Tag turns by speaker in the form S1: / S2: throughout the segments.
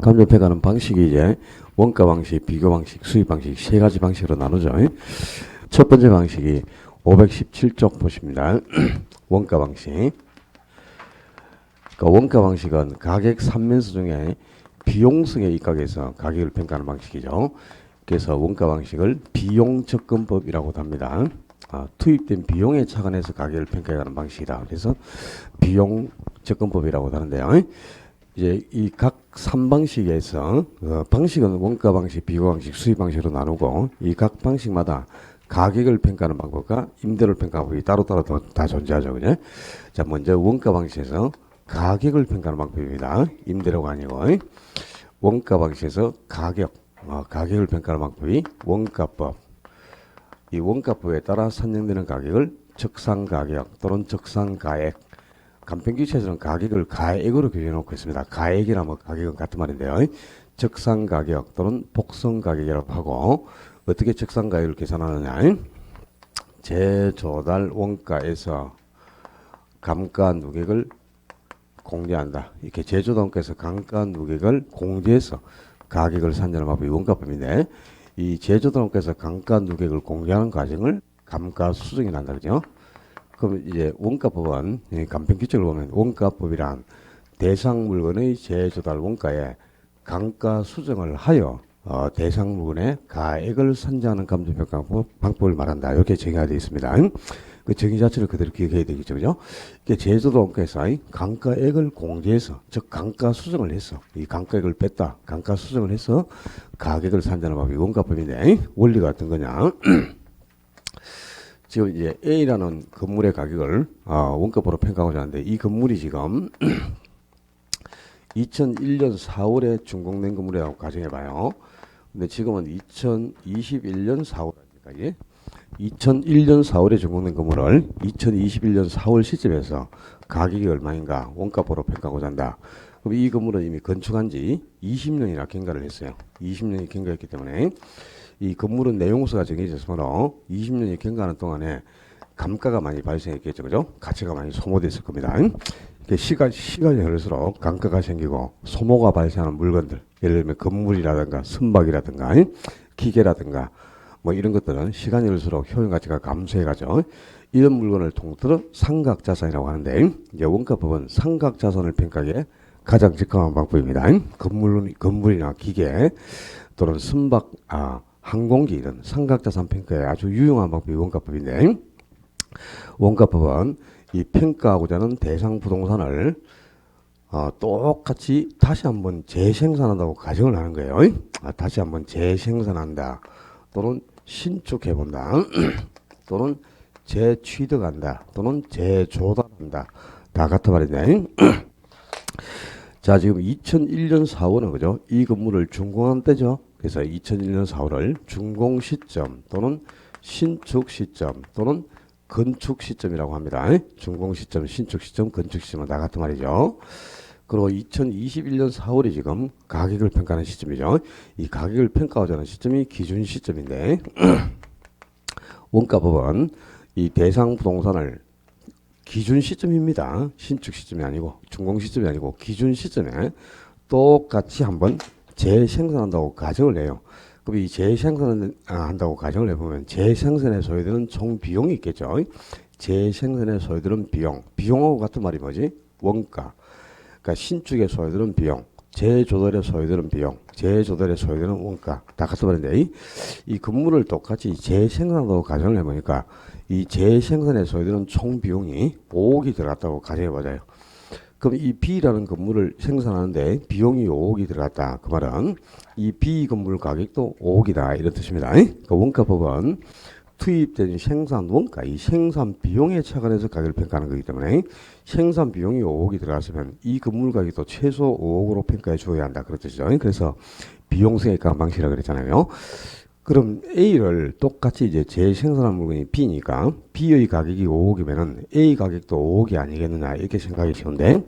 S1: 감정평가하는 방식이 이제 원가 방식, 비교 방식, 수익 방식 세 가지 방식으로 나누죠. 첫 번째 방식이 517쪽 보십니다. 원가 방식. 그러니까 원가 방식은 가격 3면서 중에 비용성에 입각해서 가격을 평가하는 방식이죠. 그래서 원가 방식을 비용 접근법이라고도 합니다. 투입된 비용에 착안해서 가격을 평가하는 방식이다. 그래서 비용 접근법이라고도 하는데요. 이제 이 각 3방식에서 방식은 원가 방식, 비교 방식, 수입 방식으로 나누고 이 각 방식마다 가격을 평가하는 방법과 임대료를 평가하는 방법이 따로따로 다 존재하죠. 그죠? 자, 먼저 원가 방식에서 가격을 평가하는 방법입니다. 임대료가 아니고 원가 방식에서 가격을 평가하는 방법이 원가법. 이 원가법에 따라 산정되는 가격을 적상가격 또는 적상가액. 간편기체에서는 가격을 가액으로 규정해놓고 있습니다. 가액이나 뭐 가격은 같은 말인데요. 적상가격 또는 복선가격이라고 하고 어떻게 적상가격을 계산하느냐. 제조달 원가에서 감가 누객을 공제한다. 이렇게 제조달 원가에서 감가 누객을 공제해서 가격을 산정하는 방법이 원가법인데 이 제조달 원가에서 감가 누객을 공제하는 과정을 감가 수정이 난다. 그죠? 그럼 이제 원가법은 간편 규칙을 보면 원가법이란 대상 물건의 제조달 원가에 감가 수정을 하여 대상 물건의 가액을 산정하는 감정평가 방법을 말한다. 이렇게 정의가 되어 있습니다. 그 정의 자체를 그대로 기억해야 되겠죠. 그죠? 제조달 원가에서 감가액을 공제해서, 즉 감가 수정을 해서 이 감가액을 뺐다. 감가 수정을 해서 가격을 산정하는 방법이 원가법인데 원리가 어떤 거냐? 지금 이제 A라는 건물의 가격을 원가법으로 평가하고자 하는데 이 건물이 지금 2001년 4월에 준공된 건물이라고 가정해봐요. 근데 지금은 2021년 4월 아닙니까? 2001년 4월에 준공된 건물을 2021년 4월 시점에서 가격이 얼마인가 원가법으로 평가하고자 한다. 그럼 이 건물은 이미 건축한 지 20년이나 경과를 했어요. 20년이 경과했기 때문에 이 건물은 내용서가 정해졌으므로 20년이 경과하는 동안에 감가가 많이 발생했겠죠. 그죠? 가치가 많이 소모됐을 겁니다. 시간이 흐를수록 감가가 생기고 소모가 발생하는 물건들, 예를 들면 건물이라든가 선박이라든가 기계라든가 뭐 이런 것들은 시간이 흐를수록 효용 가치가 감소해가죠. 이런 물건을 통틀어 상각자산이라고 하는데 이제 원가법은 상각자산을 평가하기에 가장 적합한 방법입니다. 건물이나 기계 또는 선박, 항공기 이런 상각자산 평가에 아주 유용한 방법이 원가법인데 원가법은 이 평가하고자 하는 대상 부동산을 똑같이 다시 한번 재생산한다고 가정을 하는 거예요. 다시 한번 재생산한다 또는 신축해본다 또는 재취득한다 또는 재조달한다 다 같은 말인데 자 지금 2001년 4월은 그죠? 이 건물을 준공한 때죠. 그래서 2001년 4월을 준공 시점 또는 신축 시점 또는 건축 시점이라고 합니다. 준공 시점, 신축 시점, 건축 시점은 다 같은 말이죠. 그리고 2021년 4월이 지금 가격을 평가하는 시점이죠. 이 가격을 평가하자 하는 시점이 기준 시점인데 원가법은 이 대상 부동산을 기준 시점입니다. 신축 시점이 아니고 준공 시점이 아니고 기준 시점에 똑같이 한번 재생산한다고 가정을 해요. 그럼 이 재생산한다고 가정을 해보면 재생산에 소요되는 총 비용이 있겠죠. 재생산에 소요되는 비용하고 같은 말이 뭐지? 원가. 그러니까 신축에 소요되는 비용, 재조달에 소요되는 비용, 재조달에 소요되는 원가 다 같은 말인데 이 건물을 똑같이 재생산한다고 가정을 해보니까 이 재생산에 소요되는 총 비용이 5억이 들어갔다고 가정해보자요. 그럼 이 B라는 건물을 생산하는데 비용이 5억이 들어갔다. 그 말은 이 B 건물 가격도 5억이다. 이런 뜻입니다. 그러니까 원가법은 투입된 생산 원가, 이 생산 비용에 착안해서 가격을 평가하는 거기 때문에 생산 비용이 5억이 들어갔으면 이 건물 가격도 최소 5억으로 평가해 주어야 한다. 그런 뜻이죠. 그래서 비용성액감 방식이라고 그랬잖아요. 그럼 A를 똑같이 이제 재생산한 물건이 B니까 B의 가격이 5억이면은 A 가격도 5억이 아니겠느냐 이렇게 생각이 쉬운데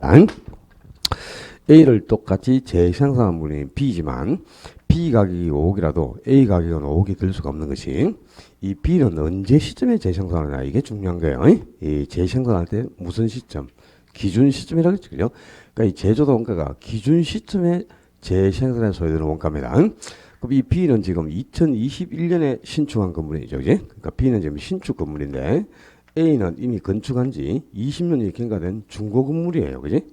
S1: 아닙니다. A를 똑같이 재생산한 물건이 B지만 B 가격이 5억이라도 A 가격은 5억이 될 수가 없는 것이 이 B는 언제 시점에 재생산하느냐 이게 중요한 거예요. 이 재생산할 때 무슨 시점? 기준 시점이라고 했죠. 그죠? 그러니까 이 제조도 원가가 기준 시점에 재생산에 소요되는 원가입니다. 그럼 이 B는 지금 2021년에 신축한 건물이죠. 그지? 그러니까 B는 지금 신축 건물인데 A는 이미 건축한 지 20년이 경과된 중고 건물이에요. 그지?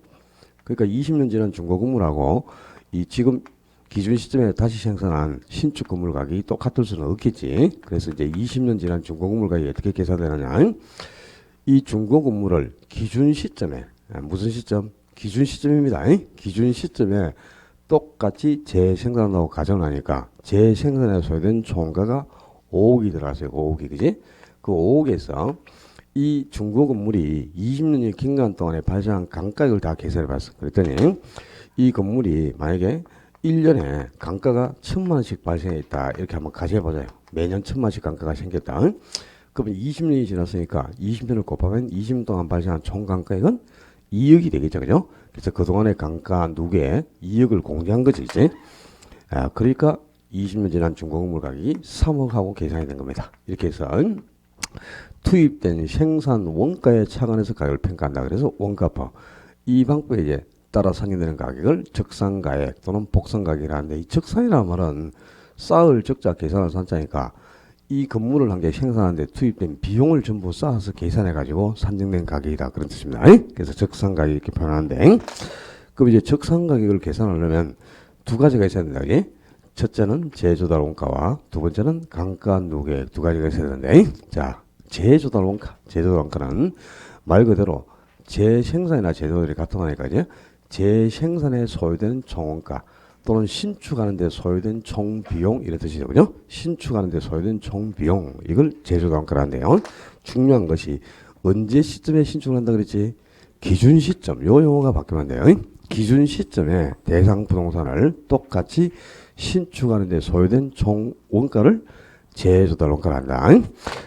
S1: 그러니까 20년 지난 중고 건물하고 이 지금 기준 시점에 다시 생산한 신축 건물 가격이 똑같을 수는 없겠지. 그래서 이제 20년 지난 중고 건물 가격이 어떻게 계산되느냐? 이 중고 건물을 기준 시점에 무슨 시점? 기준 시점입니다. 기준 시점에 똑같이 재생산한다고 가정하니까 재생산에 소요된 총가가 5억이 들어갔어요. 5억이 그지? 그 5억에서 이 중고 건물이 20년이 경과한 동안에 발생한 강가액을 다 계산해 봤어. 그랬더니 이 건물이 만약에 1년에 강가가 1,000만 원씩 발생했다. 이렇게 한번 가정해 보자요. 매년 1,000만 원씩 강가가 생겼다. 그러면 20년이 지났으니까 20년을 곱하면 20년 동안 발생한 총 강가액은 2억이 되겠죠. 그죠? 그래서 그동안의 강가 누계에 2억을 공제한 거지. 이제. 그러니까 20년 지난 중고건물 가격이 3억하고 계산이 된 겁니다. 이렇게 해서 투입된 생산 원가에 착안해서 가격을 평가한다. 그래서 원가법. 이 방법에 이제 따라 산정되는 가격을 적산가액 또는 복선가격이라 하는데 이 적산이라는 말은 쌓을 적자 계산을 산자니까 이 건물을 한 개 생산하는데 투입된 비용을 전부 쌓아서 계산해가지고 산정된 가격이다. 그런 뜻입니다. 그래서 적산가격 이렇게 표현하는데 그럼 이제 적산가격을 계산하려면 두 가지가 있어야 된다. 첫째는 재조달 원가와 두 번째는 강가 누계액 두 가지가 있어야 되는데 자 재조달 원가. 재조달 원가는 말 그대로 재생산이나 재조달이 같은 거니까 이제 재생산에 소요되는 총원가 또는 신축하는 데 소요된 총비용 이런 뜻이거든요. 신축하는 데 소요된 총비용 이걸 재조달 원가라는데요. 중요한 것이 언제 시점에 신축을 한다 그랬지? 기준 시점. 요 용어가 바뀌면 돼요. 기준 시점에 대상 부동산을 똑같이 신축하는 데 소요된 총 원가를 재조달 원가를 한다.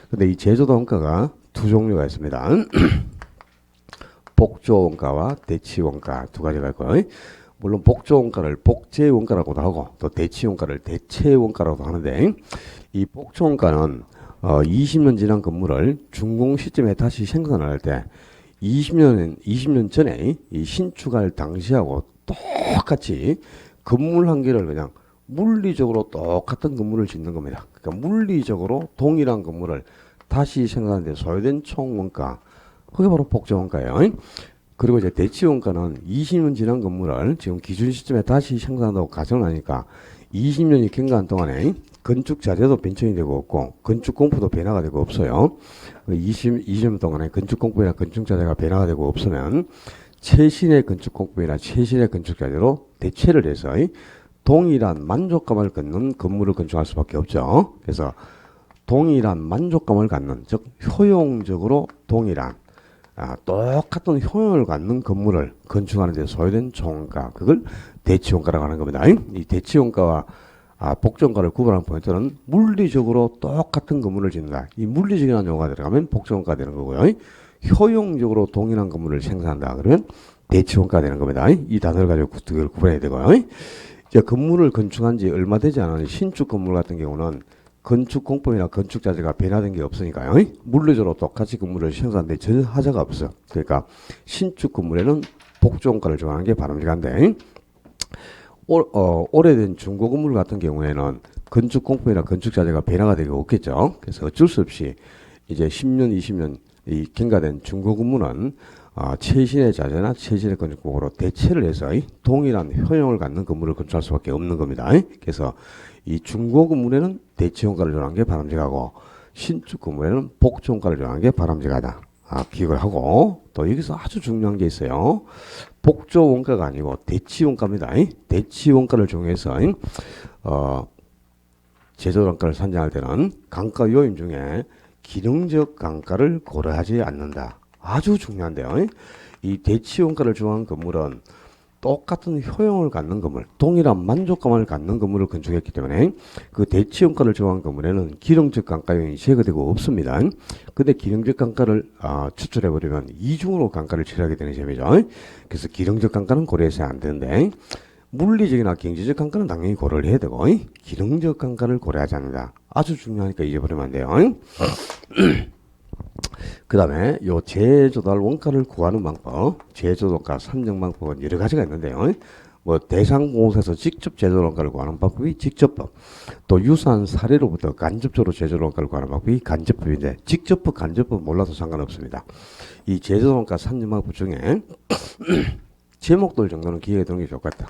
S1: 근데 이 재조달 원가가 두 종류가 있습니다. 복조 원가와 대치 원가 두 가지가 있고요. 물론 복조 원가를 복제 원가라고도 하고 또 대치 원가를 대체 원가라고도 하는데 이 복조 원가는 20년 지난 건물을 준공 시점에 다시 생산할 때 20년 전에 이 신축할 당시하고 똑같이 건물 한 개를 그냥 물리적으로 똑같은 건물을 짓는 겁니다. 그러니까 물리적으로 동일한 건물을 다시 생산하는데 소요된 총 원가 그게 바로 복조 원가예요. 그리고 이제 대치 원가는 20년 지난 건물을 지금 기준 시점에 다시 생산한다고 가정하니까 20년이 경과한 동안에 건축 자재도 변천이 되고 없고 건축 공법도 변화가 되고 없어요. 20년 동안에 건축 공법이나 건축 자재가 변화가 되고 없으면 최신의 건축 공법이나 최신의 건축 자재로 대체를 해서 동일한 만족감을 갖는 건물을 건축할 수밖에 없죠. 그래서 동일한 만족감을 갖는 즉 효용적으로 동일한 똑같은 효용을 갖는 건물을 건축하는 데 소요된 총원가 그걸 대치원가라고 하는 겁니다. 이 대치원가와 복지원가를 구분하는 포인트는 물리적으로 똑같은 건물을 짓는다. 이 물리적이라는 용어가 들어가면 복지원가가 되는 거고요. 효용적으로 동일한 건물을 생산한다. 그러면 대치원가가 되는 겁니다. 이 단어를 가지고 두 개를 구분해야 되고요. 이제 건물을 건축한 지 얼마 되지 않은 신축 건물 같은 경우는 건축 공법이나 건축 자재가 변화된 게 없으니까요. 물리적으로 똑같이 건물을 생산하는데 전혀 하자가 없어요. 그러니까 신축 건물에는 복조원가를 정하는 게 바람직한데 오래된 중고 건물 같은 경우에는 건축 공법이나 건축 자재가 변화가 되게 없겠죠. 그래서 어쩔 수 없이 이제 10년, 20년 이 경과된 중고 건물은 최신의 자재나 최신의 건축법으로 대체를 해서 동일한 효용을 갖는 건물을 건축할 수밖에 없는 겁니다. 그래서 이 중고 건물에는 대체 원가를 정하는 게 바람직하고 신축 건물에는 복조 원가를 정하는 게 바람직하다. 기억을 하고 또 여기서 아주 중요한 게 있어요. 복조 원가가 아니고 대치 원가입니다. 대치 원가를 정해서 제조 원가를 산정할 때는 강가 요인 중에 기능적 강가를 고려하지 않는다. 아주 중요한데요. 이 대치 원가를 정한 건물은 똑같은 효용을 갖는 건물, 동일한 만족감을 갖는 건물을 건축했기 때문에 그 대치 원가를 정한 건물에는 기능적 강가 요인이 제거되고 없습니다. 근데 기능적 강가를 추출해버리면 이중으로 강가를 처리하게 되는 셈이죠. 그래서 기능적 강가는 고려해서는 안 되는데 물리적이나 경제적 강가는 당연히 고려를 해야 되고 기능적 강가를 고려하지 않는다. 아주 중요하니까 잊어버리면 안 돼요. 그 다음에 요 재조달 원가를 구하는 방법, 재조달 원가 산정 방법은 여러 가지가 있는데요. 뭐 대상공사에서 직접 제조원가를 구하는 방법이 직접법, 또 유사한 사례로부터 간접적으로 제조원가를 구하는 방법이 간접법인데 직접법, 간접법 몰라도 상관없습니다. 이 제조원가 산정 방법 중에 제목들 정도는 기억해 두는 게 좋겠다.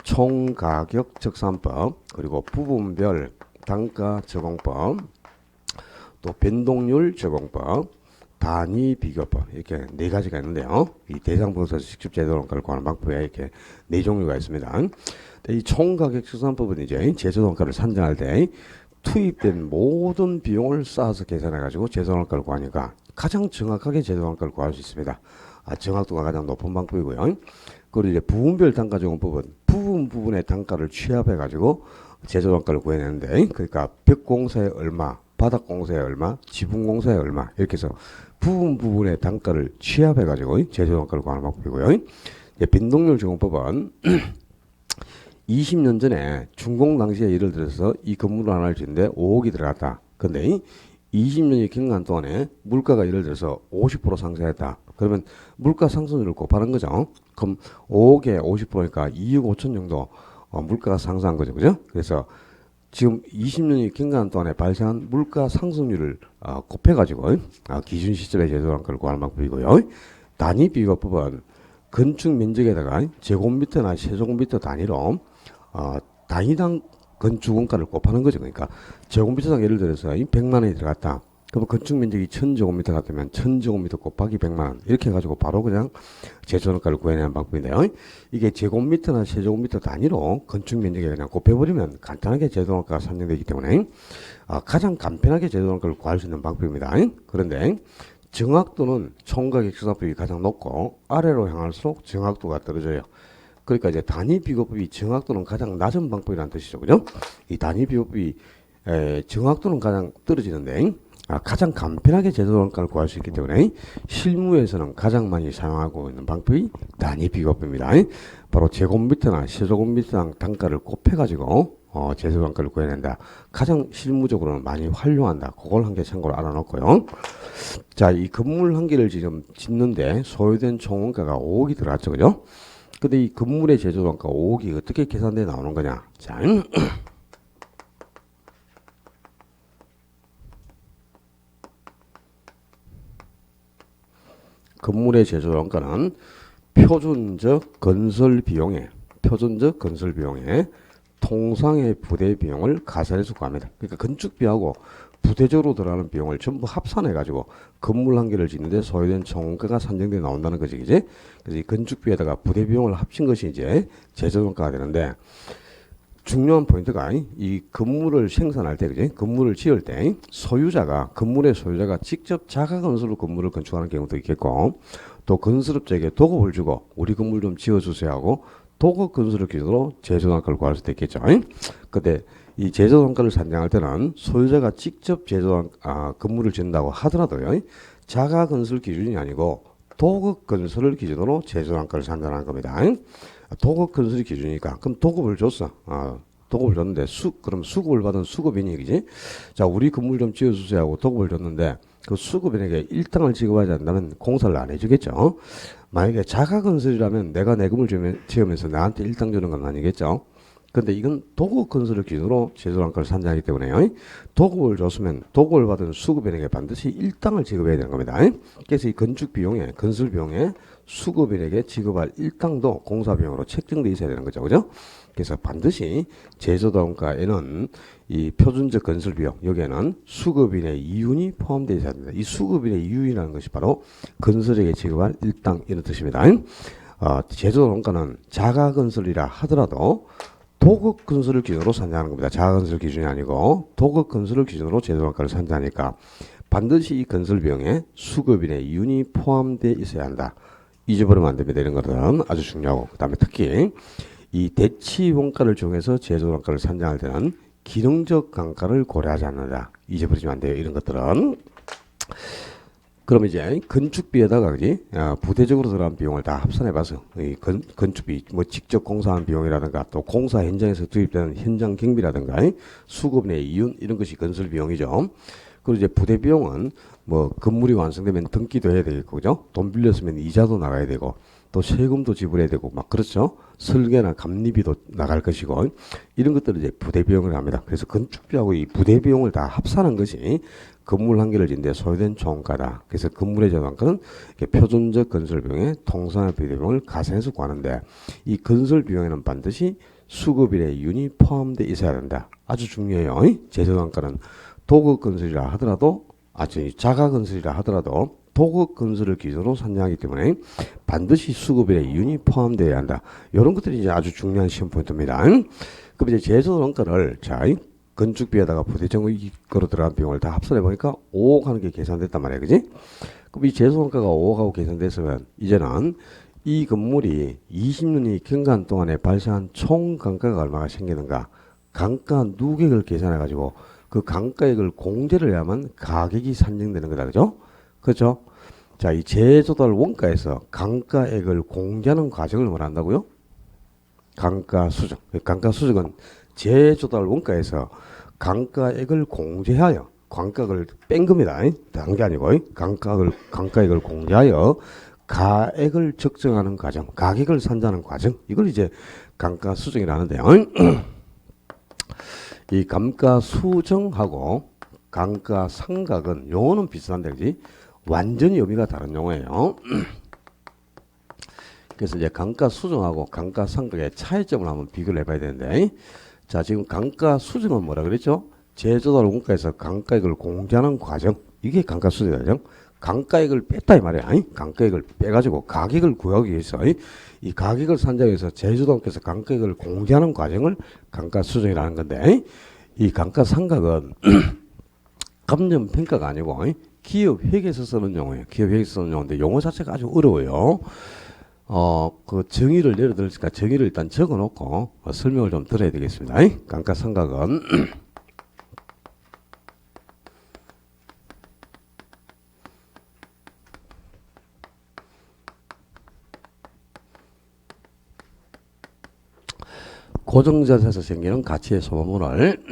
S1: 총가격 적산법, 그리고 부분별 단가 적용법, 또 변동률 적용법, 단위 비교법, 이렇게 네 가지가 있는데요. 이 대상분석에서 직접 제조원가를 구하는 방법에 이렇게 네 종류가 있습니다. 이 총가격 적산법은 이제 제조원가를 산정할 때 투입된 모든 비용을 쌓아서 계산해가지고 제조원가를 구하니까 가장 정확하게 제조원가를 구할 수 있습니다. 정확도가 가장 높은 방법이고요. 그리고 이제 부분별 단가 적용법은 부분의 단가를 취합해가지고 제조원가를 구해내는데, 그러니까 벽공사에 얼마, 바닥공사에 얼마, 지붕공사에 얼마, 이렇게 해서 부분의 단가를 취합해가지고 제조원가를 구하는 방법이고요. 변동률 적용법은 20년 전에 준공 당시에 예를 들어서 이 건물 하나를 짓는데 5억이 들어갔다. 근데 20년이 경과한 동안에 물가가 예를 들어서 50% 상승했다. 그러면 물가 상승률을 곱하는 거죠. 그럼 5억에 50%니까 2억 5천 정도 물가가 상승한 거죠. 그죠? 그래서 지금 20년이 경과한 동안에 발생한 물가 상승률을 곱해가지고 기준 시점에 제조원가를 구하는 방법이고요. 단위 비교법은 건축 면적에다가 제곱미터나 세제곱미터 단위로 단위당 건축 원가를 곱하는 거죠. 그러니까 제곱미터당 예를 들어서 100만 원이 들어갔다. 그럼 건축 면적이 1000제곱미터 같으면 1000제곱미터 곱하기 100만 원 이렇게 해가지고 바로 그냥 제조원가를 구해내는 방법인데요. 이게 제곱미터나 세제곱미터 단위로 건축 면적에 그냥 곱해버리면 간단하게 제조원가가 산정되기 때문에 가장 간편하게 제조원가를 구할 수 있는 방법입니다. 그런데 정확도는 총가격 적산법이 가장 높고 아래로 향할수록 정확도가 떨어져요. 그러니까 이제 단위 비교법이 정확도는 가장 낮은 방법이라는 뜻이죠. 그죠? 이 단위 비교법이 정확도는 가장 떨어지는데 가장 간편하게 제조원가를 구할 수 있기 때문에 실무에서는 가장 많이 사용하고 있는 방법이 단위 비교법입니다. 바로 제곱미터나 세제곱미터당 단가를 곱해가지고 제조원가를 구해낸다. 가장 실무적으로는 많이 활용한다. 그걸 한 개 참고로 알아놓고요. 자, 이 건물 한 개를 지금 짓는데 소요된 총원가가 5억이 들어갔죠. 그죠? 근데 이 건물의 제조원가 5억이 어떻게 계산돼 나오는 거냐? 자, 건물의 제조원가는 표준적 건설 비용에 통상의 부대 비용을 가산해서 구합니다. 그러니까 건축비하고 부대적으로 들어가는 비용을 전부 합산해가지고 건물 한 개를 짓는데 소요된 총원가가 산정돼 나온다는 거지, 그지? 그래서 이 건축비에다가 부대 비용을 합친 것이 이제 제조원가가 되는데, 중요한 포인트가 이 건물을 생산할 때, 그지? 건물을 지을 때 건물의 소유자가 직접 자가 건설로 건물을 건축하는 경우도 있겠고, 또 건설업자에게 도급을 주고 우리 건물 좀 지어주세요 하고 도급 건설을 기준으로 제조원가를 구할 수도 있겠죠. 근데 이 제조원가를 산정할 때는 소유자가 직접 건물을 짓는다고 하더라도요, 자가 건설 기준이 아니고 도급 건설을 기준으로 제조원가를 산정하는 겁니다. 도급 건설이 기준이니까 그럼 도급을 줬어. 도급을 줬는데 그럼 수급을 받은 수급인이, 그지? 자, 우리 건물 좀 지어주세요 하고 도급을 줬는데 그 수급인에게 일당을 지급하지 않는다면 공사를 안 해주겠죠. 만약에 자가 건설이라면 내가 내 건물 지으면서 나한테 일당 주는 건 아니겠죠. 근데 이건 도급 건설을 기준으로 제조원가를 산정하기 때문에요. 도급을 줬으면 도급을 받은 수급인에게 반드시 일당을 지급해야 되는 겁니다. 그래서 이 건설 비용에 수급인에게 지급할 일당도 공사 비용으로 책정돼 있어야 되는 거죠. 그죠? 그래서 반드시 제조원가에는 이 표준적 건설 비용, 여기에는 수급인의 이윤이 포함되어 있어야 됩니다. 이 수급인의 이윤이라는 것이 바로 건설에게 지급할 일당, 이런 뜻입니다. 제조원가는 자가 건설이라 하더라도 도급 건설을 기준으로 산정하는 겁니다. 자가 건설 기준이 아니고 도급 건설을 기준으로 제조원가를 산정하니까 반드시 이 건설 비용에 수급인의 이윤이 포함되어 있어야 한다. 잊어버리면 안 됩니다. 이런 것들은 아주 중요하고, 그 다음에 특히 이 대치 원가를 정해서 제조원가를 산정할 때는 기능적 강가를 고려하지 않는다. 잊어버리면 안 돼요. 이런 것들은. 그럼 이제 건축비에다가, 그지? 부대적으로 들어간 비용을 다 합산해봐서 이 건축비, 뭐 직접 공사한 비용이라든가 또 공사 현장에서 투입되는 현장 경비라든가 수급의 이윤, 이런 것이 건설 비용이죠. 그리고 이제 부대 비용은 뭐 건물이 완성되면 등기도 해야 되겠고, 그죠? 돈 빌렸으면 이자도 나가야 되고, 또 세금도 지불해야 되고 막 그렇죠. 설계나 감리비도 나갈 것이고 이런 것들을 이제 부대 비용을 합니다. 그래서 건축비하고 이 부대 비용을 다 합산한 것이 건물 한 개를 짓는데 소요된 총가다. 그래서 건물의 재단가는 표준적 건설 비용에 통상의 부대 비용을 가산해서 구하는데 이 건설 비용에는 반드시 수급일의 윤이 포함되어 있어야 된다. 아주 중요해요. 제조단가는 도급 건설이라 하더라도 아주 자가 건설이라 하더라도 도급 건설을 기준으로 산정하기 때문에 반드시 수급일에 윤이 포함되어야 한다. 이런 것들이 이제 아주 중요한 시험 포인트입니다. 그럼 이제 제조 원가를 자 건축비에다가 부대정으로 들어간 비용을 다 합산해 보니까 5억 하는 게 계산됐단 말이야, 그지? 그럼 이 제조 원가가 5억하고 계산됐으면 이제는 이 건물이 20년이 경관 동안에 발생한 총 감가가 얼마가 생기는가? 감가 누계를 계산해 가지고 그 감가액을 공제를 해야만 가격이 산정되는 거다, 그죠? 그렇죠? 자, 이 제조달 원가에서 감가액을 공제하는 과정을 뭐라 한다고요? 감가수정. 감가수정은 제조달 원가에서 감가액을 공제하여 감가액을 뺀 겁니다. 딴 게 아니고 감가액을 공제하여 가액을 적정하는 과정, 가격을 산정하는 과정. 이걸 이제 감가수정이라는데요. 이 감가수정하고 감가상각은 용어는 비슷한데 그지? 완전히 의미가 다른 용어예요. 그래서 이제 감가수정하고 감가상각의 차이점을 한번 비교를 해봐야 되는데, 자, 지금 감가수정은 뭐라 그랬죠? 제조달 원가에서 감가액을 공제하는 과정, 이게 감가수정이죠. 감가액을 뺐다 이 말이야. 감가액을 빼가지고 가격을 구하기 위해서 이 가격을 산정해서 제조달 원가에서 감가액을 공제하는 과정을 감가수정이라는 건데, 이 감가상각은 감정평가가 아니고 기업 회계에서 쓰는 용어예요. 기업 회계에서 쓰는 용어인데 용어 자체가 아주 어려워요. 그 정의를 예를 들으니까 정의를 일단 적어 놓고 설명을 좀 드려야 되겠습니다. 감가상각은 고정자산에서 생기는 가치의 소모물을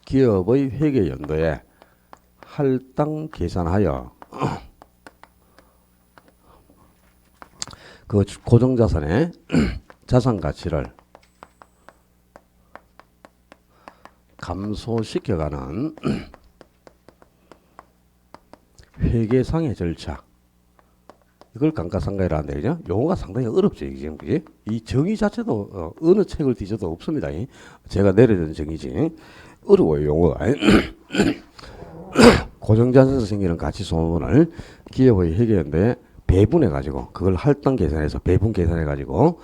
S1: 기업의 회계 연도에 할당 계산하여 그 고정자산의 자산 가치를 감소시켜가는 회계상의 절차, 이걸 감가상각이라 하는데, 그죠? 용어가 상당히 어렵죠, 이게 지금, 그지? 이 정의 자체도, 어느 책을 뒤져도 없습니다. 제가 내려준 정의지. 어려워요, 용어가. 고정자산에서 생기는 가치 소모분을 기업의 회계연도에 배분해가지고, 그걸 할당 계산해서 배분 계산해가지고,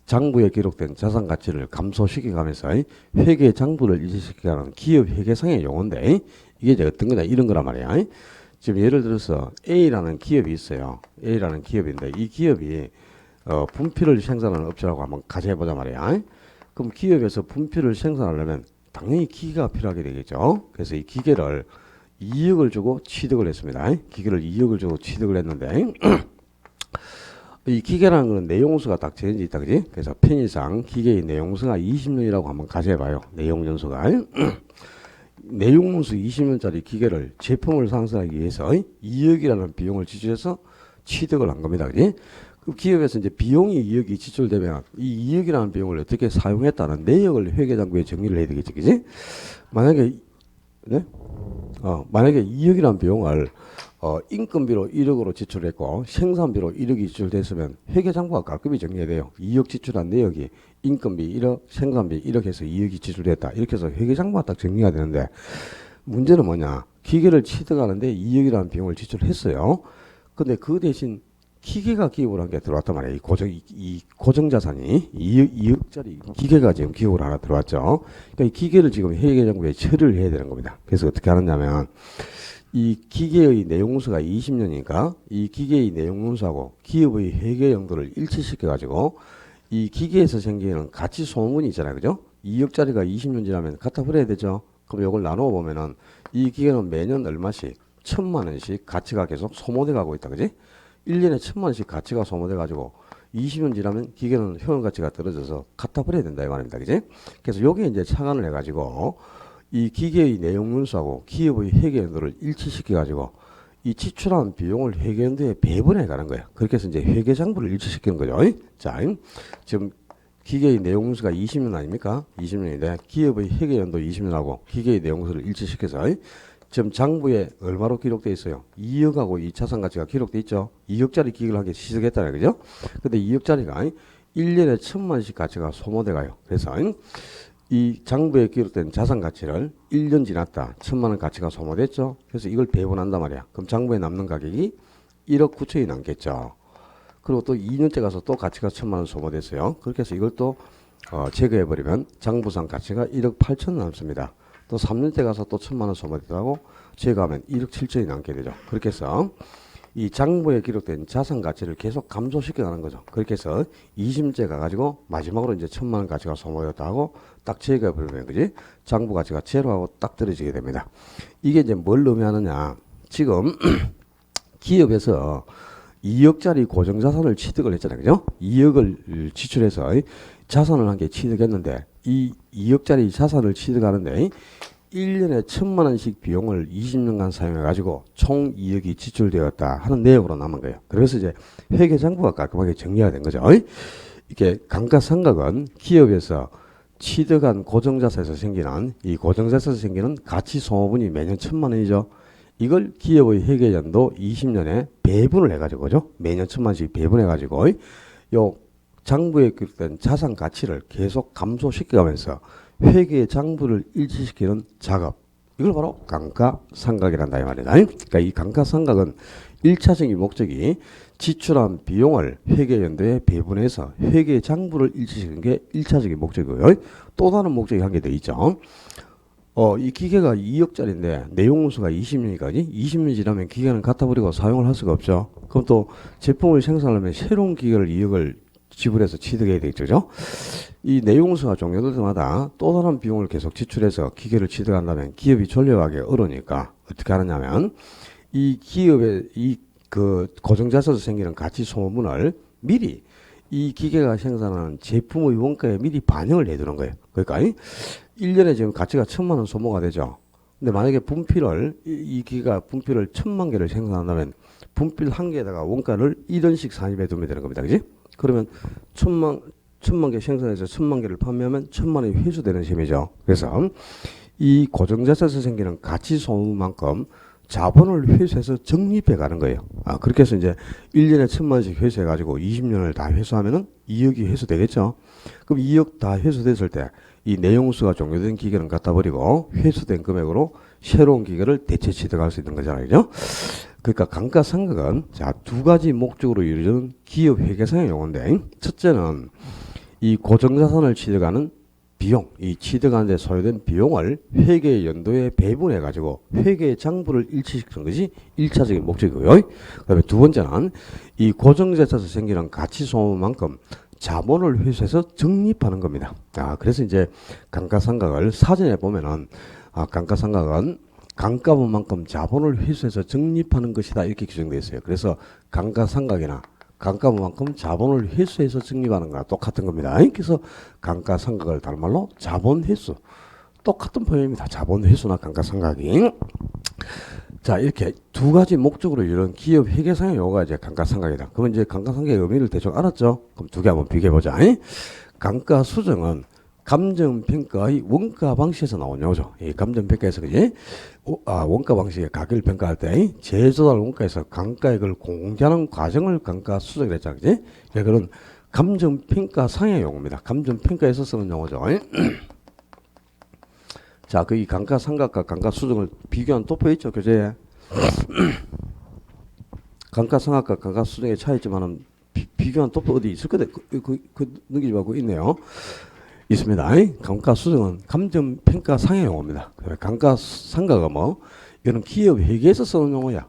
S1: 장부에 기록된 자산 가치를 감소시켜가면서 회계 장부를 일치시키는 기업 회계상의 용어인데, 이게 이제 어떤 거냐, 이런 거란 말이야. 지금 예를 들어서 A라는 기업이 있어요. A라는 기업인데 이 기업이 분필을 생산하는 업체라고 한번 가정해보자 말이야. 그럼 기업에서 분필을 생산하려면 당연히 기계가 필요하게 되겠죠. 그래서 이 기계를 2억을 주고 취득을 했습니다. 기계를 2억을 주고 취득을 했는데 이 기계라는 건 내용수가 딱 정해져 있다, 그지? 그래서 편의상 기계의 내용수가 20년이라고 한번 가정해봐요. 내용 연수가. 내용문수 20년짜리 기계를 제품을 상승하기 위해서 2억이라는 비용을 지출해서 취득을 한 겁니다. 그지? 그 기업에서 이제 비용이 2억이 지출되면 이 2억이라는 비용을 어떻게 사용했다는 내역을 회계장부에 정리를 해야 되겠지. 그지? 만약에, 네? 만약에 2억이라는 비용을 인건비로 1억으로 지출했고 생산비로 1억이 지출됐으면 회계장부가 깔끔히 정리해야 돼요. 2억 지출한 내역이 인건비 1억, 생산비 1억 해서 2억이 지출됐다. 이렇게 해서 회계장부가 딱 정리가 되는데 문제는 뭐냐? 기계를 취득하는데 2억이라는 비용을 지출했어요. 근데 그 대신 기계가 기업을 한 게 들어왔단 말이에요. 이 고정자산이 2억짜리 기계가 지금 기업으로 하나 들어왔죠. 그러니까 이 기계를 지금 회계장부에 처리를 해야 되는 겁니다. 그래서 어떻게 하느냐면 이 기계의 내용문서가 20년이니까 이 기계의 내용문서하고 기업의 회계 용도를 일치시켜가지고 이 기계에서 생기는 가치 소모분이 있잖아요. 그죠? 2억짜리가 20년 지나면 갖다 버려야 되죠. 그럼 이걸 나누어 보면은 이 기계는 매년 얼마씩 1,000만 원씩 가치가 계속 소모돼 가고 있다. 그지? 1년에 1,000만 원씩 가치가 소모돼 가지고 20년 지나면 기계는 효용 가치가 떨어져서 갖다 버려야 된다 이 말입니다. 그지? 그래서 여기에 이제 착안을 해 가지고 이 기계의 내용 문서하고 기업의 회계 연도를 일치시켜 가지고 이 지출한 비용을 회계연도에 배분해 가는 거야. 그렇게 해서 이제 회계장부를 일치시키는 거죠. 자, 지금 기계의 내용수가 20년 아닙니까? 20년인데 기업의 회계연도 20년하고 기계의 내용수를 일치시켜서 지금 장부에 얼마로 기록되어 있어요? 2억하고 이 자산가치가 기록되어 있죠. 2억짜리 기계를 하게 시작했잖아요. 그죠? 근데 2억짜리가 1년에 1,000만원씩 가치가 소모돼 가요. 그래서 이 장부에 기록된 자산가치를 1년 지났다. 1,000만원 가치가 소모됐죠. 그래서 이걸 배분한단 말이야. 그럼 장부에 남는 가격이 1억 9천이 남겠죠. 그리고 또 2년째 가서 또 가치가 1,000만원 소모됐어요. 그렇게 해서 이걸 또 제거해버리면 장부상 가치가 1억 8천 남습니다. 또 3년째 가서 또 1,000만원 소모됐다고 제거하면 1억 7천이 남게 되죠. 그렇게 해서 이 장부에 기록된 자산 가치를 계속 감소시켜 가는 거죠. 그렇게 해서 20년째 가가지고 마지막으로 이제 1,000만원 가치가 소모됐다 하고 딱 제거해버리면 그지? 장부 가치가 제로하고 딱 떨어지게 됩니다. 이게 이제 뭘 의미하느냐. 지금 기업에서 2억짜리 고정자산을 취득을 했잖아요. 그죠? 2억을 지출해서 자산을 한 개 취득했는데 이 2억짜리 자산을 취득하는데 1년에 1,000만원씩 비용을 20년간 사용해가지고 총 2억이 지출되었다 하는 내용으로 남은 거예요. 그래서 이제 회계장부가 깔끔하게 정리가 된 거죠. 이게 감가상각은 기업에서 취득한 고정자산에서 생기는 이 고정자산에서 생기는 가치소모분이 매년 1,000만원이죠. 이걸 기업의 회계연도 20년에 배분을 해가지고, 그죠? 매년 1,000만원씩 배분해가지고, 요 장부에 기록된 자산 가치를 계속 감소시켜가면서 회계 장부를 일치시키는 작업. 이걸 바로 감가상각이란다, 이 말이다. 그러니까 이 감가상각은 1차적인 목적이 지출한 비용을 회계연도에 배분해서 회계 장부를 일치시키는 게 1차적인 목적이고요. 또 다른 목적이 한 개 더 있죠. 이 기계가 2억짜리인데 내용수가 20년이니까 20년 지나면 기계는 갖다 버리고 사용을 할 수가 없죠. 그럼 또 제품을 생산하려면 새로운 기계를 2억을 지불해서 취득해야 되겠죠. 이 내용수가 종료될 때마다 또 다른 비용을 계속 지출해서 기계를 취득한다면 기업이 존려하기 어려우니까 어떻게 하느냐면 이 기업의 그 고정자산에서 생기는 가치 소모분을 미리 이 기계가 생산하는 제품의 원가에 미리 반영을 해두는 거예요. 그러니까 1년에 지금 가치가 1,000만원 소모가 되죠. 근데 만약에 분필을 이 기계가 분필을 1,000만 개를 생산한다면 분필 한 개에다가 원가를 1원씩 산입해 두면 되는 겁니다. 그지? 그러면 1,000만 개 생산해서 1,000만 개를 판매하면 1,000만원이 회수되는 셈이죠. 그래서 이 고정자산에서 생기는 가치 소모만큼 자본을 회수해서 적립해 가는 거예요. 그렇게 해서 이제 1년에 1,000만원씩 회수해 가지고 20년을 다 회수하면은 2억이 회수되겠죠. 그럼 2억 다 회수됐을 때 이 내용수가 종료된 기계는 갖다 버리고 회수된 금액으로 새로운 기계를 대체 취득할 수 있는 거잖아요. 그죠? 그러니까 감가상각은 자, 두 가지 목적으로 이루어지는 기업 회계상의 용어인데 첫째는 이 고정자산을 취득하는 비용, 이 취득하는 데 소요된 비용을 회계 연도에 배분해 가지고 회계 장부를 일치시키는 것이 1차적인 목적이고요. 그다음에 두 번째는 이 고정자산에서 생기는 가치 소모만큼 자본을 회수해서 적립하는 겁니다. 그래서 이제 감가상각을 사전에 보면은 감가상각은 감가분만큼 자본을 회수해서 적립하는 것이다 이렇게 규정되어 있어요. 그래서 감가상각이나 감가분만큼 자본을 회수해서 적립하는 거랑 똑같은 겁니다. 그래서 감가상각을 다른 말로 자본회수 똑같은 표현입니다. 자본회수나 감가상각이. 자, 이렇게 두 가지 목적으로 이런 기업 회계상의 용어가 이제 감가상각이다. 그러면 이제 감가상각의 의미를 대충 알았죠? 그럼 두 개 한번 비교해보자. 감가수정은 감정평가의 원가 방식에서 나온 용어죠. 이 감정평가에서 그지? 원가 방식의 가격을 평가할 때 제조달 원가에서 감가액을 공개하는 과정을 감가수정을 했잖아. 그지? 그런 감정평가상의 용어입니다. 감정평가에서 쓰는 용어죠. 자, 그 이 감가상각과 감가수정을 비교한 도표 있죠, 교재에. 감가상각과 감가수정의 차이점은 비교한 도표 어디 있을 거다. 넘기지 말고 있네요. 있습니다. 감가수정은 감정평가상의 용어입니다. 감가상각은 뭐, 이거는 기업 회계에서 쓰는 용어야.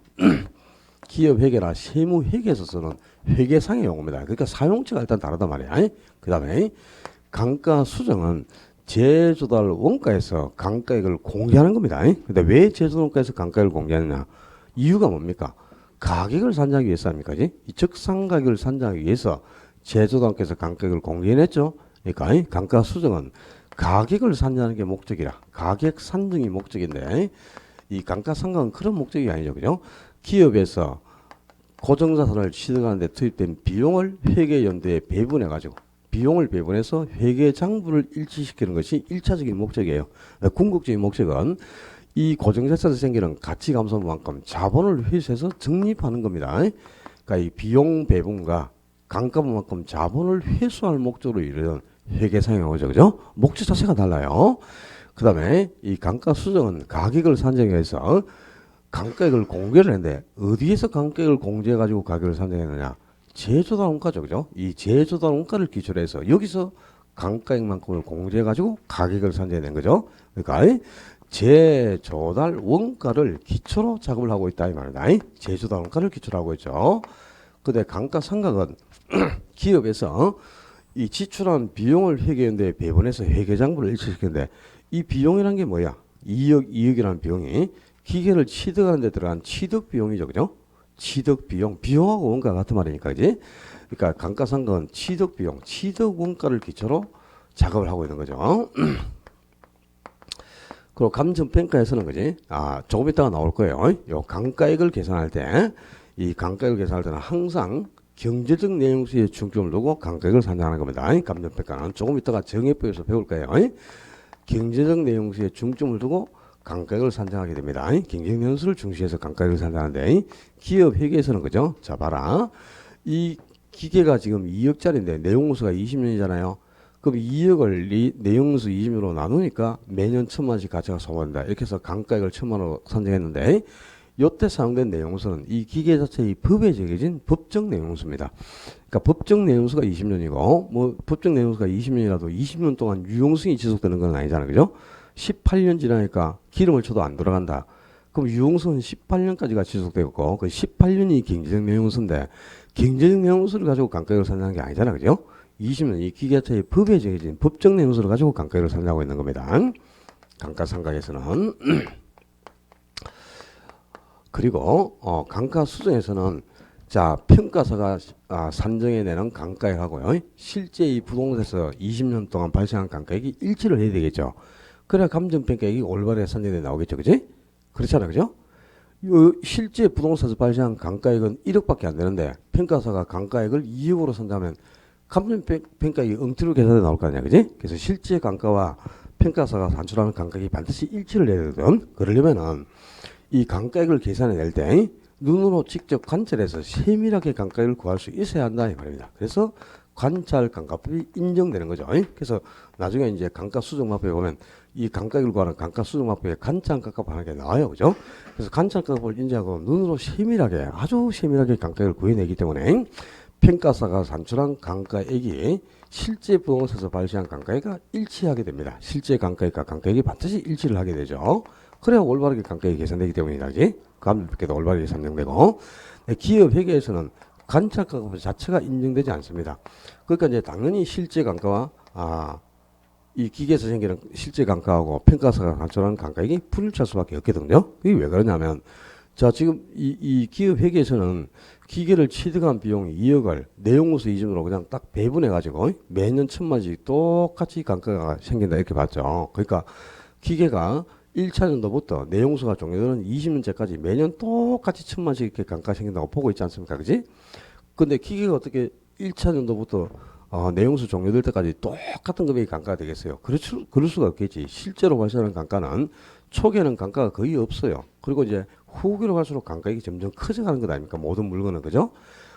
S1: 기업 회계나 세무 회계에서 쓰는 회계상의 용어입니다. 그러니까 사용처가 일단 다르단 말이야. 그 다음에 감가수정은 제조달 원가에서 감가액을 공개하는 겁니다. 근데 왜 제조달 원가에서 감가액을 공개하느냐? 이유가 뭡니까? 가격을 산정하기 위해서 합니까? 이 적상가격을 산정하기 위해서 제조달 원가에서 감가액을 공개했죠. 그러니까 감가수정은 가격을 산정하는 게 목적이라 가격 산정이 목적인데 이 감가상각은 그런 목적이 아니죠. 그죠? 기업에서 고정자산을 취득하는 데 투입된 비용을 회계연도에 배분해가지고 비용을 배분해서 회계장부를 일치시키는 것이 1차적인 목적이에요. 궁극적인 목적은 이 고정자산에서 생기는 가치 감소만큼 자본을 회수해서 적립하는 겁니다. 그러니까 이 비용 배분과 감가분만큼 자본을 회수할 목적으로 이르는 회계상이죠. 그죠? 목적 자체가 달라요. 그 다음에 이 감가수정은 가격을 산정해서 감가액을 공개를 했는데 어디에서 감가액을 공제해가지고 가격을 산정했느냐? 제조달 원가죠. 그죠? 이 제조달 원가를 기초로 해서 여기서 감가액만큼을 공제해가지고 가격을 산정해낸 거죠. 그러니까 제조달 원가를 기초로 작업을 하고 있다 이 말이다. 제조달 원가를 기초로 하고 있죠. 근데 감가상각은 기업에서 이 지출한 비용을 회계연도에 배분해서 회계장부를 일치시키는데 이 비용이란 게 뭐야? 이익이라는 비용이 기계를 취득하는 데 들어간 취득 비용이죠. 그죠? 취득 비용. 비용하고 원가 같은 말이니까, 그지? 그러니까 감가상각은 취득 비용, 취득 원가를 기초로 작업을 하고 있는 거죠. 그리고 감정평가에서는, 그지? 조금 이따가 나올 거예요. 요 감가액을 계산할 때, 이 감가액을 계산할 때는 항상 경제적 내용수에 중점을 두고 감가액을 산정하는 겁니다. 감정평가는 조금 이따가 정해법에서 배울 거예요. 경제적 내용수에 중점을 두고 감가액을 산정하게 됩니다. 경제적 내용수를 중시해서 감가액을 산정하는데 기업 회계에서는 그죠? 자 봐라. 이 기계가 지금 2억짜리인데 내용수가 20년이잖아요. 그럼 2억을 내용수 20년으로 나누니까 매년 1,000만원씩 가치가 소모된다. 이렇게 해서 감가액을 1,000만원으로 산정했는데 요때 사용된 내용수는 이 기계 자체의 법에 정해진 법적 내용수입니다. 그러니까 법적 내용수가 20년이고 뭐 법적 내용수가 20년이라도 20년 동안 유용성이 지속되는 건 아니잖아요. 그죠? 18년 지나니까 기름을 쳐도 안 돌아간다. 그럼 유용성은 18년까지가 지속되고 그 18년이 경제적 내용수인데 경제적 내용수를 가지고 감가액을 산정하는 게 아니잖아요. 그죠? 20년 이 기계 자체의 법에 정해진 법적 내용수를 가지고 감가액을 산정하고 있는 겁니다. 감가상각에서는 그리고 감가수정에서는 자 평가사가 산정해내는 감가액하고요. 실제 이 부동산에서 20년 동안 발생한 감가액이 일치를 해야 되겠죠. 그래야 감정평가액이 올바르게 산정돼 나오겠죠. 그지? 그렇잖아요. 그죠? 실제 부동산에서 발생한 감가액은 1억밖에 안 되는데 평가사가 감가액을 2억으로 산다면 감정평가액이 엉터리로 계산돼 나올 거 아니야. 그지? 그래서 실제 감가와 평가사가 산출하는 감가액이 반드시 일치를 해야 되거든. 그러려면은 이 감가액을 계산해낼 때 눈으로 직접 관찰해서 세밀하게 감가액을 구할 수 있어야 한다 이 말입니다. 그래서 관찰 감가법이 인정되는 거죠. 그래서 나중에 이제 감가수정마법에 보면 이 감가액을 구하는 감가수정마법에 관찰 감가법 하는 게 나와요. 그죠? 그래서 관찰 감가법을 인정하고 눈으로 세밀하게 아주 세밀하게 감가액을 구해내기 때문에 평가사가 산출한 감가액이 실제 부동산에서 발생한 감가액과 일치하게 됩니다. 실제 감가액과 감가액이 반드시 일치를 하게 되죠. 그래야 올바르게 감가액이 계산되기 때문이다. 감정평가도 올바르게 산정되고 기업 회계에서는 관찰 감가 자체가 인정되지 않습니다. 그러니까 이제 당연히 실제 감가와 이 기계에서 생기는 실제 감가하고 평가사가 산출하는 감가액이 불일치할 수밖에 없거든요. 이게 왜 그러냐면 자 지금 이 기업 회계에서는 기계를 취득한 비용 2억을 내용무수 기준으로 그냥 딱 배분해가지고 매년 1,000만원씩 똑같이 감가가 생긴다 이렇게 봤죠. 그러니까 기계가 1차 년도부터 내용수가 종료되는 20년째까지 매년 똑같이 1,000만원씩 이렇게 감가가 생긴다고 보고 있지 않습니까? 그지? 근데 기계가 어떻게 1차 년도부터 내용수 종료될 때까지 똑같은 금액이 감가가 되겠어요? 그럴 수가 없겠지. 실제로 발생하는 감가는 초기에는 감가가 거의 없어요. 그리고 이제 후기로 갈수록 감가액이 점점 커져가는 것 아닙니까? 모든 물건은. 그죠?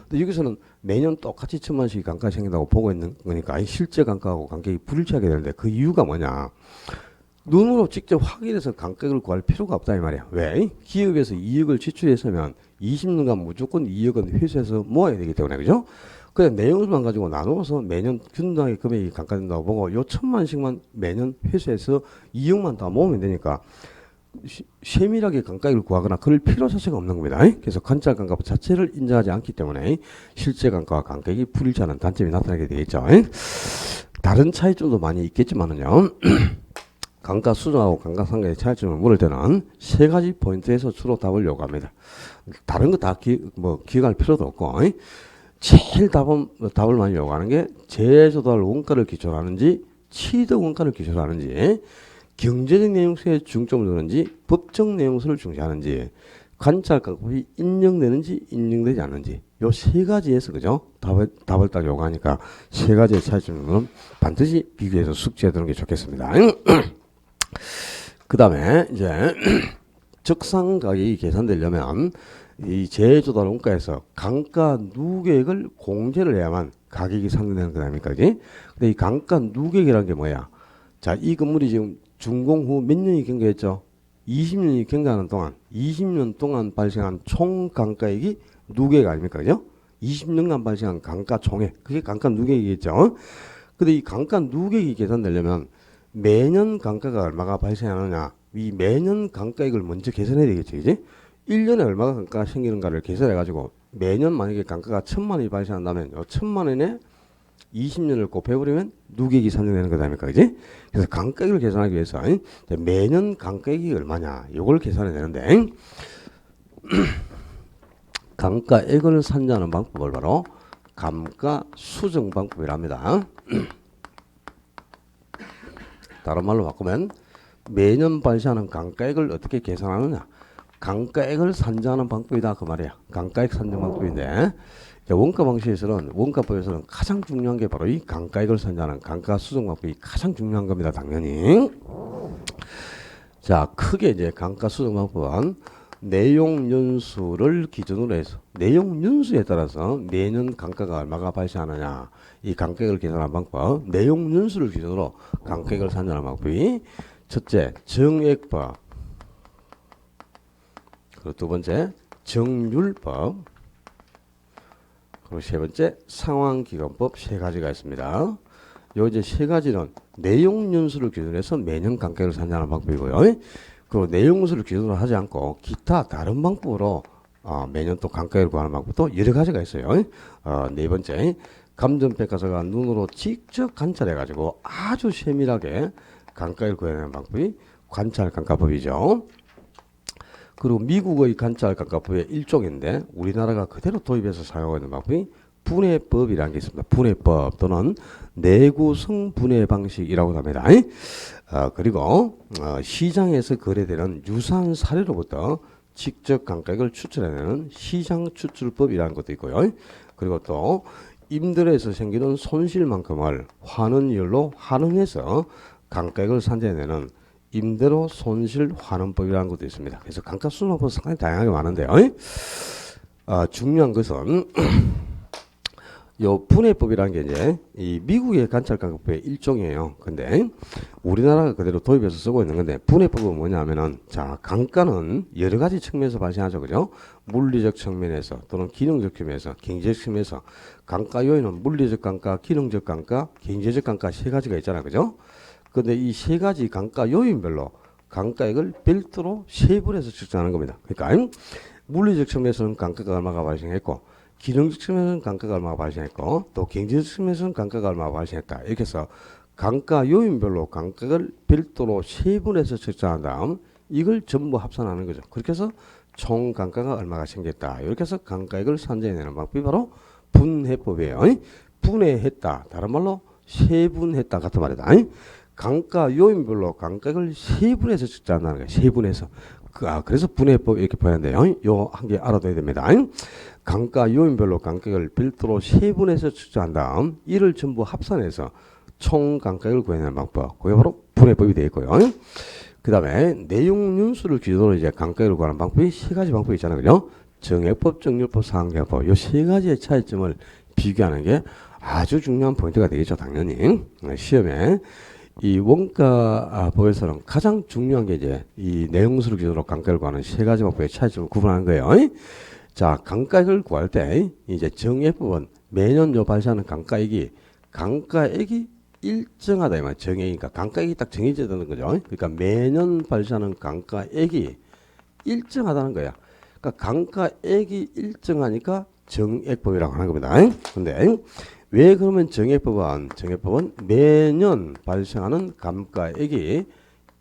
S1: 근데 여기서는 매년 똑같이 1,000만원씩 감가가 생긴다고 보고 있는 거니까 실제 감가하고 감가액이 불일치하게 되는데 그 이유가 뭐냐? 눈으로 직접 확인해서 감가액을 구할 필요가 없다 이 말이야. 왜? 기업에서 2억을 지출했으면 20년간 무조건 2억은 회수해서 모아야 되기 때문에. 그죠? 그냥 내용수만 가지고 나누어서 매년 균등하게 금액이 감가된다고 보고 요 1,000만원씩만 매년 회수해서 2억만 다 모으면 되니까 세밀하게 감가액을 구하거나 그럴 필요 자체가 없는 겁니다. 그래서 관찰 감가법 자체를 인정하지 않기 때문에 실제 감가와 감가액이 불일치하는 단점이 나타나게 되겠죠. 다른 차이점도 많이 있겠지만은요. 감가수정하고 감가상각의 차이점을 물을 때는 세 가지 포인트에서 주로 답을 요구합니다. 다른 거 다 기억할 필요도 없고 제일 답을 많이 요구하는 게 제조달 원가를 기초로 하는지 취득 원가를 기초로 하는지 경제적 내용수에 중점을 두는지 법적 내용수를 중시하는지 관찰가급이 인정되는지 인정되지 않는지 요 세 가지에서 그죠? 답을 딱 요구하니까 세 가지의 차이점은 반드시 비교해서 숙지해 두는 게 좋겠습니다. 그 다음에 이제 적상 가격이 계산되려면 이 제조달 원가에서 강가 누계액을 공제를 해야만 가격이 상승되는 거 아닙니까? 그지? 근데 이 강가 누계액이라는 게 뭐야? 자, 이 건물이 지금 준공 후 몇 년이 경과했죠? 20년이 경과하는 동안 20년 동안 발생한 총 강가액이 누계액 아닙니까? 그죠? 20년간 발생한 강가 총액, 그게 강가 누계액이겠죠? 근데 이 강가 누계액이 계산되려면 매년 강가가 얼마가 발생하느냐, 이 매년 강가액을 먼저 계산해야 되겠죠, 그지? 1년에 얼마가 강가가 생기는가를 계산해가지고 매년 만약에 강가가 1,000만 원이 발생한다면 요 1,000만 원에 20년을 곱해버리면 누계액이 산정되는 거다 아닙니까, 그지? 그래서 강가액을 계산하기 위해서 매년 강가액이 얼마냐, 이걸 계산해야 되는데 강가액을 산정하는 방법을 바로 감가 수정 방법이랍니다. 다른 말로 바꾸면 매년 발생하는 강가액을 어떻게 계산하느냐, 강가액을 산정하는 방법이다 그 말이야. 강가액 산정 방법인데 원가 방식에서는, 원가법에서는 가장 중요한 게 바로 이 강가액을 산정하는 강가 수정 방법이 가장 중요한 겁니다. 당연히. 자, 크게 이제 강가 수정 방법은 내용 연수를 기준으로 해서 내용 연수에 따라서 매년 강가가 얼마가 발생하느냐, 이 강가액을 계산하는 방법, 내용 연수를 기준으로 강가액을 산정하는 방법이 첫째 정액법, 그리고 두 번째 정률법, 그리고 세 번째 상환기간법, 세 가지가 있습니다. 요 이제 세 가지는 내용 연수를 기준으로 해서 매년 강가액을 산정하는 방법이고요. 그리고 내용 연수를 기준으로 하지 않고 기타 다른 방법으로 매년 또 강가액을 구하는 방법도 여러 가지가 있어요. 네 번째 감정평가사가 눈으로 직접 관찰해 가지고 아주 세밀하게 강가액을 구해내는 방법이 관찰감가법이죠. 그리고 미국의 관찰감가법의 일종인데 우리나라가 그대로 도입해서 사용하고 있는 방법이 분해법이라는 게 있습니다. 분해법 또는 내구성 분해 방식이라고 합니다. 그리고 시장에서 거래되는 유사한 사례로부터 직접 강가액을 추출해내는 시장 추출법이라는 것도 있고요. 그리고 또 임대료에서 생기는 손실만큼을 환원율로 환원해서 강가액을 산정해내는 임대료 손실 환원법이라는 것도 있습니다. 그래서 강가 수정법은 상당히 다양하게 많은데요. 중요한 것은 요 분해법이라는 게 이제 이 미국의 관찰감가법의 일종이에요. 근데 우리나라가 그대로 도입해서 쓰고 있는 건데, 분해법은 뭐냐면은, 자, 강가는 여러 가지 측면에서 발생하죠. 그죠? 물리적 측면에서 또는 기능적 측면에서, 경제적 측면에서 강가 요인은 물리적 강가, 기능적 강가, 경제적 강가 세 가지가 있잖아요. 그죠? 근데 이 세 가지 강가 요인별로 강가액을 별도로 세분해서 측정하는 겁니다. 그러니까 물리적 측면에서는 강가가 얼마가 발생했고, 기능적 측면에서는 강가가 얼마가 발생했고, 또 경제적 측면에서는 강가가 얼마가 발생했다. 이렇게 해서 강가 요인별로 강가를 별도로 세분해서 측정한 다음 이걸 전부 합산하는 거죠. 그렇게 해서 총 강가가 얼마가 생겼다. 이렇게 해서 강가액을 산정해내는 방법이 바로 분해법이에요. 분해했다, 다른 말로 세분했다 같은 말이다. 강가 요인별로 강가액을 세분해서 측정한다는 거예요. 세분해서. 그래서 분해법 이렇게 보였는데요. 요 한 개 알아둬야 됩니다. 강가 요인별로 강가액을 별도로 세분해서 측정한 다음 이를 전부 합산해서 총 강가액을 구해내는 방법, 그게 바로 분해법이 되어 있고요. 그 다음에 내용 연수를 기준으로 이제 강가액을 구하는 방법이 세 가지 방법이 있잖아요. 그죠? 정액법, 정률법, 상환기간법, 요 세 가지의 차이점을 비교하는 게 아주 중요한 포인트가 되겠죠. 당연히 시험에 이 원가법에서는 가장 중요한 게 이제 이 내용수를 기준으로 강가액을 구하는 세 가지 방법의 차이점을 구분하는 거예요. 자, 강가액을 구할 때 이제 정액법은 매년 요 발생하는 강가액이 일정하다 이 말. 정액이니까 강가액이 딱 정해져야 되는 거죠. 그러니까 매년 발생하는 강가액이 일정하다는 거야. 그러니까 강가액이 일정하니까 정액법이라고 하는 겁니다. 근데 왜 그러면 정액법은 매년 발생하는 감가액이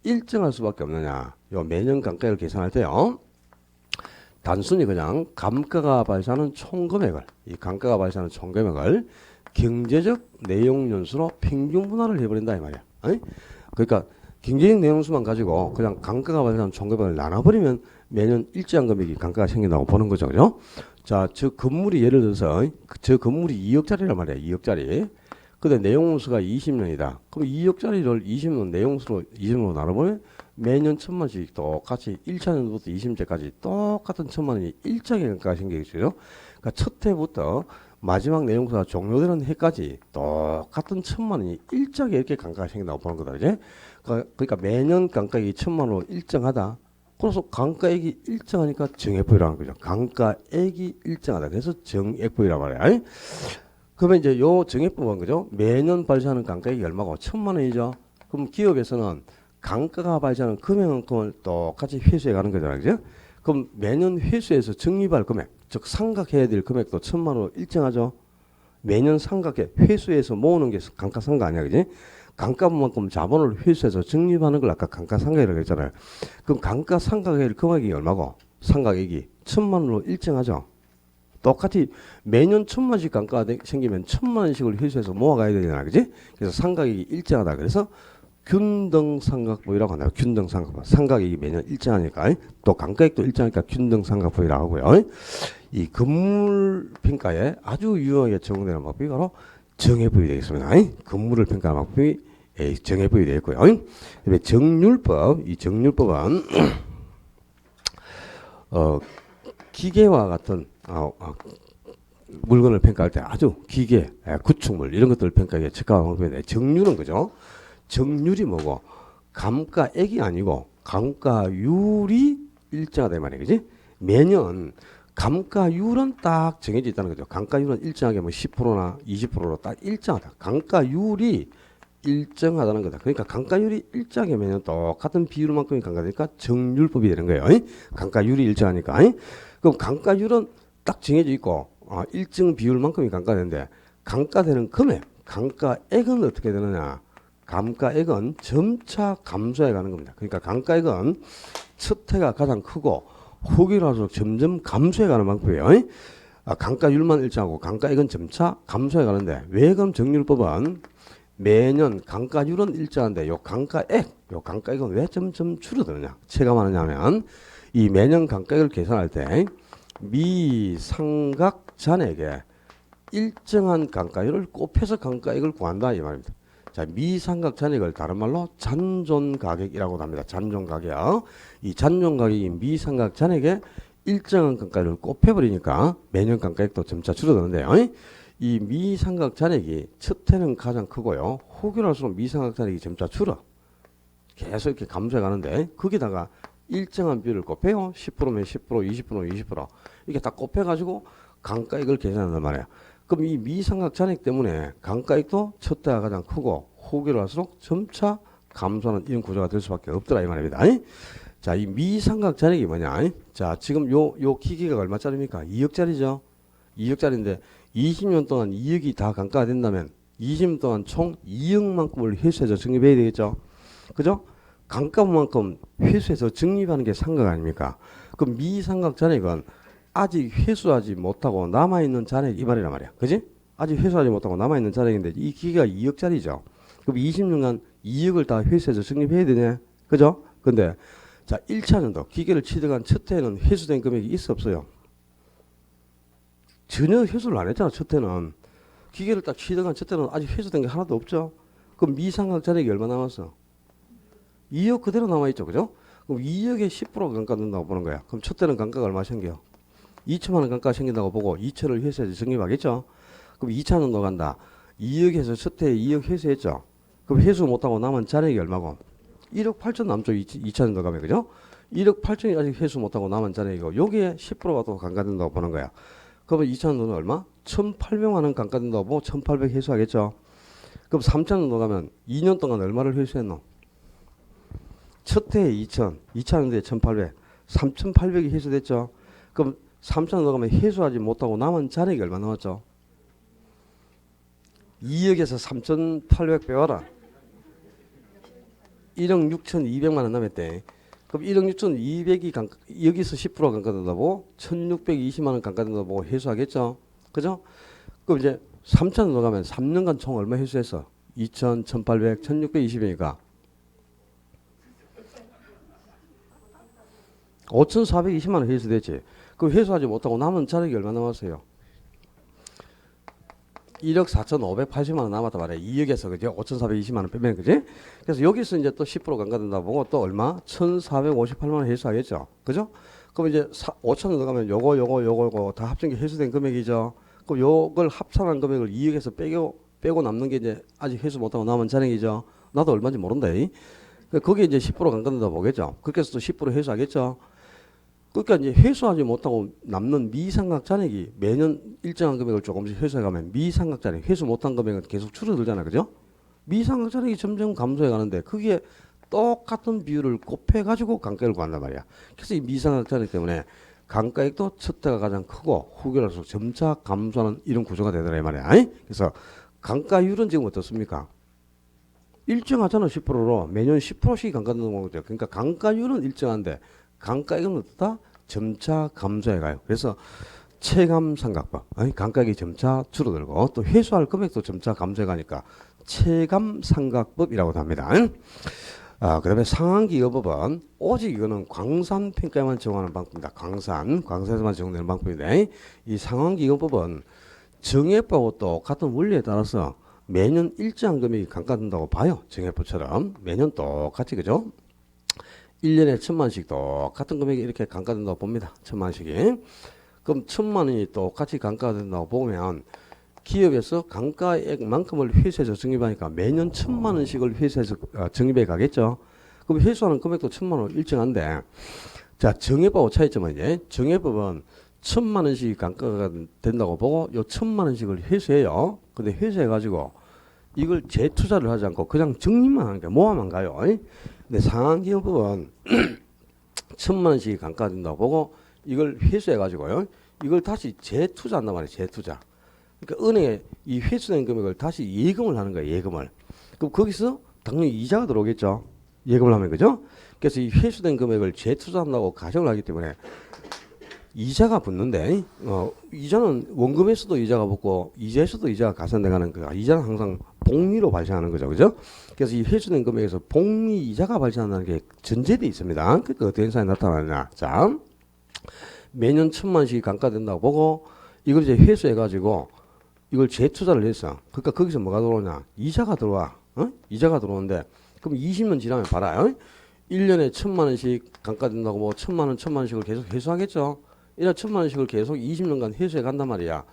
S1: 일정할 수밖에 없느냐. 요 매년 감가액을 계산할 때요, 단순히 그냥 감가가 발생하는 총금액을, 이 감가가 발생하는 총금액을 경제적 내용 연수로 평균 분할을 해버린다 이 말이야. 그러니까 경제적 내용 연수만 가지고 그냥 감가가 발생하는 총금액을 나눠버리면 매년 일정한 금액이 감가가 생긴다고 보는 거죠. 그죠? 자, 저 건물이 예를 들어서 저 건물이 2억짜리란 말이야. 2억짜리. 근데 내용수가 20년이다. 그럼 2억짜리를 20년 내용수로 20년으로 나눠보면 매년 1,000만원씩 똑같이 1차년부터 20년까지 똑같은 1,000만원이 일정의 감가가 생기겠죠. 그러니까 첫 해부터 마지막 내용수가 종료되는 해까지 똑같은 1,000만원이 일정하게 이렇게 감가가 생긴다고 보는 거다. 그지? 그러니까 매년 감가액이 1,000만원으로 일정하다. 그래서 감가액이 일정하니까 정액부위라는 거죠. 감가액이 일정하다. 그래서 정액부위란 말이야. 그러면 이제 요 정액부분 그죠? 매년 발생하는 감가액이 얼마고 1,000만원이죠. 그럼 기업에서는 감가가 발생하는 금액만큼을 똑같이 회수해 가는 거잖아요. 그죠? 그럼 매년 회수해서 적립할 금액, 즉 상각해야 될 금액도 1,000만원으로 일정하죠. 매년 상각해 회수해서 모으는 게 감가상각 아니야. 그지? 감가만큼 자본을 회수해서 적립하는 걸 아까 감가상각이라고 했잖아요. 그럼 감가상각해야 될 금액이 얼마고? 상각액이 1,000만원으로 일정하죠. 똑같이 매년 1,000만원씩 감가가 생기면 1,000만원씩을 회수해서 모아가야 되잖아. 그지? 그래서 상각액이 일정하다. 그래서 균등상각부위라고 하나요? 균등상각부. 상각액이 매년 일정하니까 또 감가액도 일정하니까 균등상각부위라고 하고요. 이 건물 평가에 아주 유용하게 적용되는 방법이 바로 정액부위 되겠습니다. 건물을 평가하는 방법이 정액부위 되겠고요. 그다음에 정률법. 이 정률법은 기계와 같은 물건을 평가할 때 아주 기계, 구축물 이런 것들을 평가하기에 적합한 방법인데 정률은 그죠? 정률이 뭐고 감가액이 아니고 감가율이 일정하다 이 말이야. 그지? 매년 감가율은 딱 정해져 있다는 거죠. 감가율은 일정하게 뭐 10%나 20%로 딱 일정하다. 감가율이 일정하다는 거다. 그러니까 감가율이 일정하게 매년 똑같은 비율만큼이 감가되니까 정률법이 되는 거예요. 감가율이 일정하니까. 그럼 감가율은 딱 정해져 있고 일정 비율만큼이 감가되는데 감가되는 금액, 감가액은 어떻게 되느냐? 감가액은 점차 감소해 가는 겁니다. 그러니까 감가액은 첫 해가 가장 크고 후기랄수록 점점 감소해 가는 방법이에요. 감가율만 일정하고 감가액은 점차 감소해 가는데 왜 그럼 정률법은 매년 감가율은 일정한데 요 감가액은 왜 점점 줄어드느냐? 체감하느냐 하면 이 매년 감가액을 계산할 때 미상각 잔액에 일정한 감가율을 곱해서 감가액을 구한다 이 말입니다. 자, 미상각 잔액을 다른 말로 잔존가격이라고 합니다. 잔존가격. 이 잔존가격이 미상각 잔액에 일정한 감가율을 곱해버리니까 매년 감가액도 점차 줄어드는데요. 이 미상각 잔액이 첫 해는 가장 크고요. 후기랄수록 미상각 잔액이 점차 줄어. 계속 이렇게 감소해 가는데 거기다가 일정한 비율을 곱해요. 10%면 10%, 20%면 20%. 이게 다 곱해가지고 감가액을 계산한단 말이야. 그럼 이 미상각 잔액 때문에 감가액도 첫 해가 가장 크고 후기로 할수록 점차 감소하는 이런 구조가 될 수밖에 없더라 이 말입니다. 자, 이 미상각 잔액이 뭐냐? 자, 지금 요 기계가 얼마짜리입니까? 2억짜리죠. 2억짜리인데 20년 동안 2억이 다 감가가 된다면 20년 동안 총 2억만큼을 회수해서 적립해야 되겠죠. 그죠? 감가만큼 회수해서 적립하는 게 상각 아닙니까? 그럼 미상각 잔액은 아직 회수하지 못하고 남아있는 잔액 이 말이란 말이야. 그지? 아직 회수하지 못하고 남아있는 잔액인데 이 기계가 2억짜리죠. 그럼 20년간 2억을 다 회수해서 적립해야 되네. 그죠? 근데 자 1차년도 기계를 취득한 첫 해에는 회수된 금액이 있어 없어요? 전혀 회수를 안 했잖아. 첫 해는. 기계를 딱 취득한 첫 해는 아직 회수된 게 하나도 없죠. 그럼 미상각 잔액이 얼마 남았어? 2억 그대로 남아있죠. 그죠? 그럼 2억에 10%가 감가된다고 보는 거야. 그럼 첫 해는 감가가 얼마 생겨? 2천만 원 감가가 생긴다고 보고 2천을 회수해서 적립하겠죠. 그럼 2차년도 간다. 2억에서 첫 해에 2억 회수했죠. 그럼 회수 못하고 남은 잔액이 얼마고? 1억 8천 남죠. 2차년도 가면. 그죠? 1억 8천이 아직 회수 못하고 남은 잔액이고 여기에 10%가 또 감가된다고 보는 거야. 그러면 2차년도는 얼마? 1,800만 원 감가된다고 보고 1,800 회수하겠죠. 그럼 3차년도 가면 2년 동안 얼마를 회수했노? 첫 해에 2천, 2차년도에 1,800, 3,800이 회수됐죠. 그럼 3차년도 가면 회수하지 못하고 남은 잔액이 얼마 남았죠? 2억에서 3,800 빼와라. 1억 6,200만 원 남았대. 그럼 1억 6,200이 여기서 10%가 감가된다고 1,620만 원 감가된다고 회수하겠죠. 그죠? 그럼 이제 3차년도 가면 3년간 총 얼마 회수했어? 2,000, 1,800, 1,620이니까 5,420만 원 회수됐지. 그럼 회수하지 못하고 남은 자력이 얼마 남았어요? 1억 4,580만 원 남았단 말이야. 2억에서 그죠? 5,420만 원 빼면 그지? 그래서 여기서 이제 또 10% 감가된다 보고 또 얼마? 1,458만 원 회수하겠죠. 그죠? 그럼 이제 5천 원 들어가면 요거 다 합친 게 회수된 금액이죠. 그럼 요걸 합산한 금액을 2억에서 빼고 남는 게 이제 아직 회수 못하고 남은 잔액이죠. 나도 얼마인지 모른다. 거기에 이제 10% 감가된다 보겠죠. 그렇게 해서 또 10% 회수하겠죠. 그러니까 이제 회수하지 못하고 남는 미상각 잔액이 매년 일정한 금액을 조금씩 회수해가면 미상각 잔액, 회수 못한 금액은 계속 줄어들잖아, 그죠? 미상각 잔액이 점점 감소해가는데 거기에 똑같은 비율을 곱해가지고 감가액을 구한단 말이야. 그래서 이 미상각 잔액 때문에 감가액도 첫 해가 가장 크고 후기로서 점차 감소하는 이런 구조가 되더라 이 말이야. 그래서 감가율은 지금 어떻습니까? 일정하잖아. 10%로 매년 10%씩 감가되는 거죠. 그러니까 감가율은 일정한데 감가액은 어떻다? 점차 감소해가요. 그래서 체감상각법, 감가액이 점차 줄어들고 또 회수할 금액도 점차 감소해가니까 체감상각법이라고 합니다. 그다음에 상한기여법은 오직 이거는 광산평가에만 적용하는 방법입니다. 광산에서만 적용되는 방법인데 이 상한기여법은 정해법하고 똑같은 원리에 따라서 매년 일정한 금액이 감가된다고 봐요. 정해법처럼 매년 똑같이 그죠? 1년에 1,000만원씩 똑같은 금액이 이렇게 감가된다고 봅니다. 1,000만원씩이. 그럼 1,000만원이 똑같이 감가된다고 보면 기업에서 감가액만큼을 회수해서 적립하니까 매년 1,000만원씩을 회수해서 적립해 가겠죠. 그럼 회수하는 금액도 1,000만원 일정한데 자, 정해법하고 차이점은 이제 정해법은 1,000만원씩 감가가 된다고 보고 요 1,000만원씩을 회수해요. 근데 회수해가지고 이걸 재투자를 하지 않고 그냥 적립만 하는 게 모아만 가요. 근데 상한기업법은 1,000만원씩 감가된다고 보고 이걸 회수해가지고요. 이걸 다시 재투자한단 말이에요. 재투자. 그러니까 은행에 이 회수된 금액을 다시 예금을 하는 거예요. 예금을. 그럼 거기서 당연히 이자가 들어오겠죠. 예금을 하면 그죠? 그래서 이 회수된 금액을 재투자한다고 가정을 하기 때문에 이자가 붙는데 이자는 원금에서도 이자가 붙고 이자에서도 이자가 가산돼가는 그 이자는 항상 복리로 발생하는 거죠, 그죠? 그래서 이 회수된 금액에서 복리 이자가 발생한다는 게 전제돼 있습니다. 그러니까 어떤 현상이 나타나냐? 자, 매년 1,000만원씩 감가된다고 보고 이걸 이제 회수해가지고 이걸 재투자를 했어. 그러니까 거기서 뭐가 들어오냐? 이자가 들어와. 이자가 들어오는데 그럼 20년 지나면 봐라. 1년에 1,000만원씩 감가된다고 뭐 1,000만원씩을 계속 회수하겠죠. 이런 1,000만원씩을 계속 20년간 회수해 간단 말이야.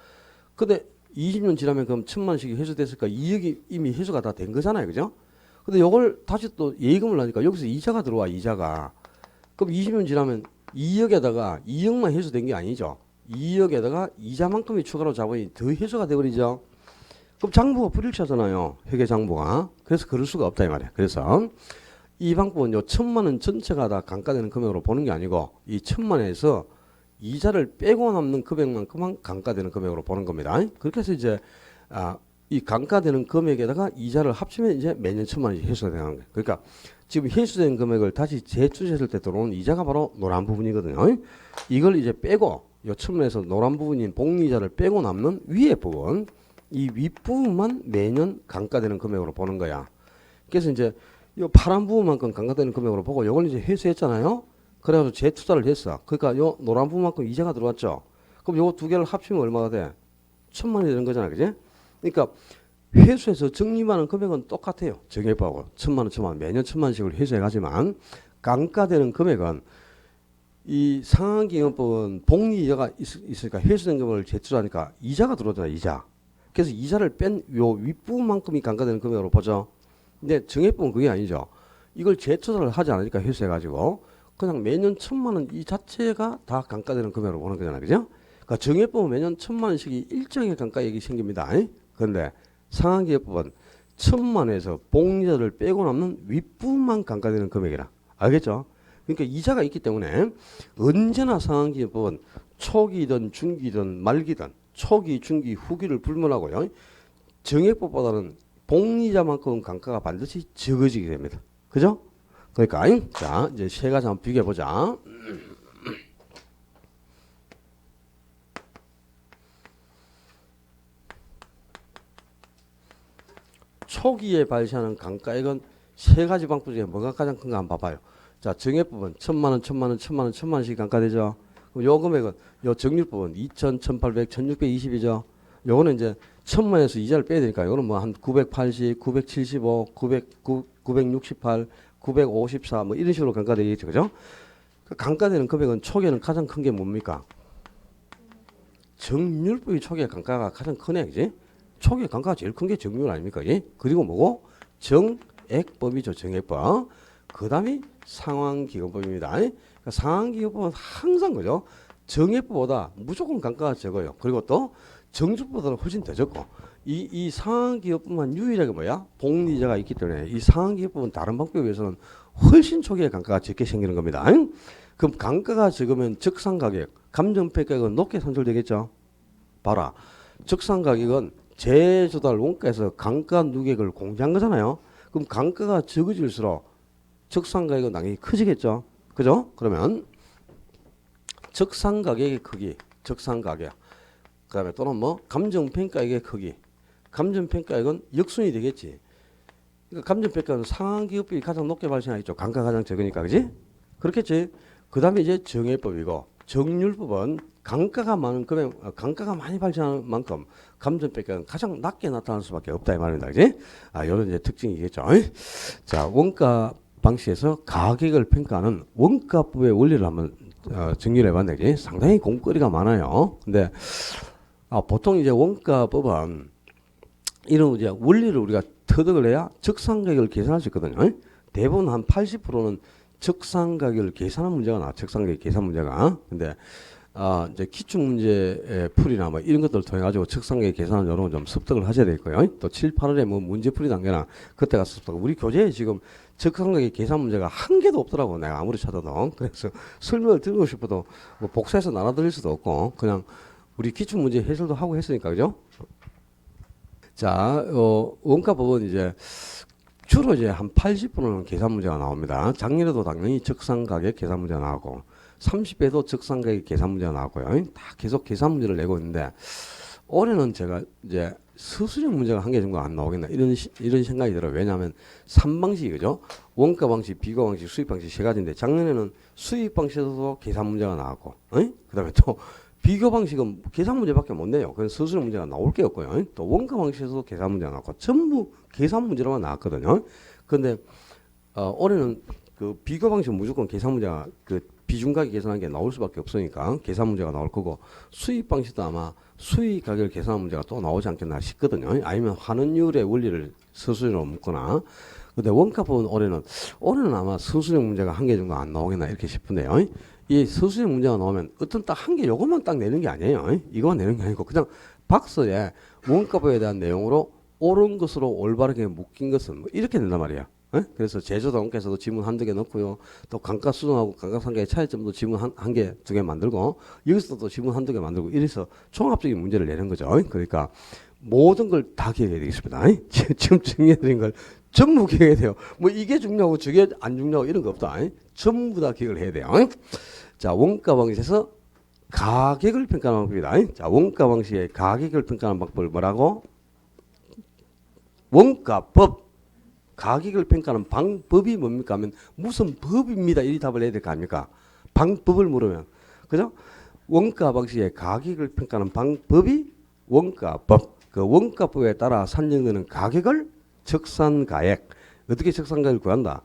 S1: 근데 20년 지나면 그럼 1,000만원씩이 회수됐으니까 2억이 이미 회수가 다 된 거잖아요. 그죠? 근데 이걸 다시 또 예금을 하니까 여기서 이자가 들어와, 이자가. 그럼 20년 지나면 2억에다가 2억만 회수된 게 아니죠. 2억에다가 이자만큼이 추가로 자본이 더 회수가 돼버리죠. 그럼 장부가 불일치하잖아요. 회계장부가. 그래서 그럴 수가 없다 이 말이야. 그래서 이 방법은 요 1,000만원 전체가 다 감가되는 금액으로 보는 게 아니고 이 1,000만원에서 이자를 빼고 남는 금액만큼만 감가되는 금액으로 보는 겁니다. 그렇게 해서 이제 이 감가되는 금액에다가 이자를 합치면 이제 매년 1,000만원씩 회수가 되는 거예요. 그러니까 지금 회수된 금액을 다시 재투자했을 때 들어오는 이자가 바로 노란 부분이거든요. 이걸 이제 빼고 요 1,000만원에서 노란 부분인 복리이자를 빼고 남는 위에 부분, 이 윗부분만 매년 감가되는 금액으로 보는 거야. 그래서 이제 이 파란 부분만큼 감가되는 금액으로 보고 이걸 이제 회수했잖아요. 그래가지고 재투자를 했어. 그러니까 요 노란 부분만큼 이자가 들어왔죠. 그럼 요거 두 개를 합치면 얼마가 돼? 1,000만원이 되는 거잖아. 그지? 그러니까 회수해서 적립하는 금액은 똑같아요. 정해법하고 1,000만원 매년 1,000만원씩을 회수해가지만 감가되는 금액은 이 상한기금법은 복리이자가 있으니까 회수된 금액을 재투자하니까 이자가 들어오잖아. 이자. 그래서 이자를 뺀 요 윗부분만큼이 감가되는 금액으로 보죠. 근데 정해법은 그게 아니죠. 이걸 재투자를 하지 않으니까 회수해가지고 그냥 매년 1,000만원 이 자체가 다 감가되는 금액으로 보는 거잖아요. 그죠? 그러니까 정해법은 매년 1,000만원씩이 일정의 감가액이 생깁니다. 그런데 상한기업법은 1,000만원에서 복리자를 빼고 남는 윗부분만 감가되는 금액이라. 알겠죠? 그러니까 이자가 있기 때문에 언제나 상한기업법은 초기든 중기든 말기든 초기, 중기, 후기를 불문하고요. 정액법보다는 복리자만큼 감가가 반드시 적어지게 됩니다. 그죠? 그러니까 자 이제 세 가지 한번 비교해 보자. 초기에 발생하는 감가액은 세 가지 방법 중에 뭐가 가장 큰가 한번 봐봐요. 자, 정액법은 1,000만 원, 1,000만 원, 1,000만 원, 1,000만 원씩 감가되죠. 그럼 요 금액은 요 정률법은 2,000, 1,800, 1,620이죠. 요거는 이제 1,000만 원에서 이자를 빼야 되니까 요거는 뭐 한 980, 975, 900, 968, 954 뭐 이런 식으로 감가되겠죠. 그죠? 그 감가되는 금액은 초기에는 가장 큰 게 뭡니까? 정률법이 초기에 감가가 가장 크네. 그지? 초기에 감가가 제일 큰 게 정률 아닙니까? 그지? 그리고 뭐고? 정액법이죠. 정액법. 그 다음이 상환기금법입니다. 그러니까 상환기금법은 항상 그죠? 정액법보다 무조건 감가가 적어요. 그리고 또 정주법보다는 훨씬 더 적고 이 상환기금법만 유일하게 뭐야? 복리자가 있기 때문에 이 상환기금법은 다른 방법에 비해서는 훨씬 초기에 감가가 적게 생기는 겁니다. 그럼 감가가 적으면 적산가격, 감정평가액은 높게 산출되겠죠. 봐라. 적산가격은 제조달 원가에서 감가 누계액을 공제한 거잖아요. 그럼 감가가 적어질수록 적산가격은 당연히 커지겠죠. 그죠? 그러면 적산가격의 크기, 적산가격. 그 다음에 또는 뭐 감정평가액의 크기. 감정평가액은 역순이 되겠지. 그러니까 감정평가는 상환기업비 가장 높게 발생하겠죠. 감가가 가장 적으니까. 그지? 그렇겠지. 그 다음에 이제 정액법이고 정률법은 감가가 많은 금액, 감가가 많이 발생하는 만큼 감정평가는 가장 낮게 나타날 수밖에 없다 이 말입니다. 그지? 이런 이제 특징이겠죠. 자, 원가 방식에서 가격을 평가하는 원가법의 원리를 한번 정리를 해봤는데 상당히 공거리가 많아요. 근데 보통 이제 원가법은 이런 이제 원리를 우리가 터득을 해야 적산가격을 계산할 수 있거든요. 대부분 한 80%는 적산가격을 계산하는 문제가 나와. 적산가격 계산 문제가. 근데 이제 기출 문제 풀이나 뭐 이런 것들을 통해 가지고 적산가격 계산을 여러 좀 습득을 하셔야 될 거예요. 또 7, 8월에 뭐 문제 풀이 단계나 그때 가서 습득. 우리 교재에 지금 적산가격 계산 문제가 한 개도 없더라고. 내가 아무리 찾아도. 그래서 설명을 드리고 싶어도 뭐 복사해서 나눠드릴 수도 없고 그냥 우리 기출 문제 해설도 하고 했으니까 그죠? 자, 원가법은 이제 주로 이제 한 80%는 계산 문제가 나옵니다. 작년에도 당연히 적산가격 계산 문제가 나오고 30배도 적산가격 계산 문제가 나왔고요. 다 계속 계산 문제를 내고 있는데 올해는 제가 이제 서술형 문제가 한 개 정도 안 나오겠나 이런 생각이 들어요. 왜냐하면 3방식이 그죠? 원가 방식, 비교 방식, 수익 방식 세 가지인데 작년에는 수익 방식에서도 계산 문제가 나왔고 그다음에 또 비교 방식은 계산 문제밖에 못 내요. 그래서 서술형 문제가 나올 게 없고요. 또 원가 방식에서도 계산 문제가 나왔고 전부 계산 문제로만 나왔거든요. 그런데 올해는 그 비교 방식 무조건 계산 문제가 그 비중가격 계산한 게 나올 수밖에 없으니까 계산 문제가 나올 거고 수익 방식도 아마 수익 가격을 계산한 문제가 또 나오지 않겠나 싶거든요. 아니면 환원율의 원리를 서술형으로 묶거나. 근데 원가법은 올해는 아마 서술형 문제가 한 개 정도 안 나오겠나 이렇게 싶은데요. 이 서술형 문제가 나오면 어떤 딱 한 개 요것만 딱 내는 게 아니에요. 이거만 내는 게 아니고 그냥 박스에 원가법에 대한 내용으로 옳은 것으로 올바르게 묶인 것은 뭐 이렇게 된단 말이야. 그래서 제조당원께서도 지문 한두 개 넣고요. 또 감가수정하고 감가상각의 차이점도 지문 한 개, 두 개 만들고 여기서도 또 지문 한두 개 만들고 이래서 종합적인 문제를 내는 거죠. 그러니까 모든 걸 다 기억해야 되겠습니다. 지금 정리해드린 걸 전부 기억해야 돼요. 뭐 이게 중요하고 저게 안 중요하고 이런 거 없다. 전부 다 기억을 해야 돼요. 자, 원가 방식에서 가격을 평가하는 방법이다. 자, 원가 방식의 가격을 평가하는 방법을 뭐라고? 원가법. 가격을 평가하는 방법이 뭡니까 하면 무슨 법입니다. 이 답을 해야 될 거 아닙니까? 방법을 물으면. 그죠? 원가 방식의 가격을 평가하는 방법이 원가법. 그 원가법에 따라 산정되는 가격을 적산가액. 어떻게 적산가액을 구한다?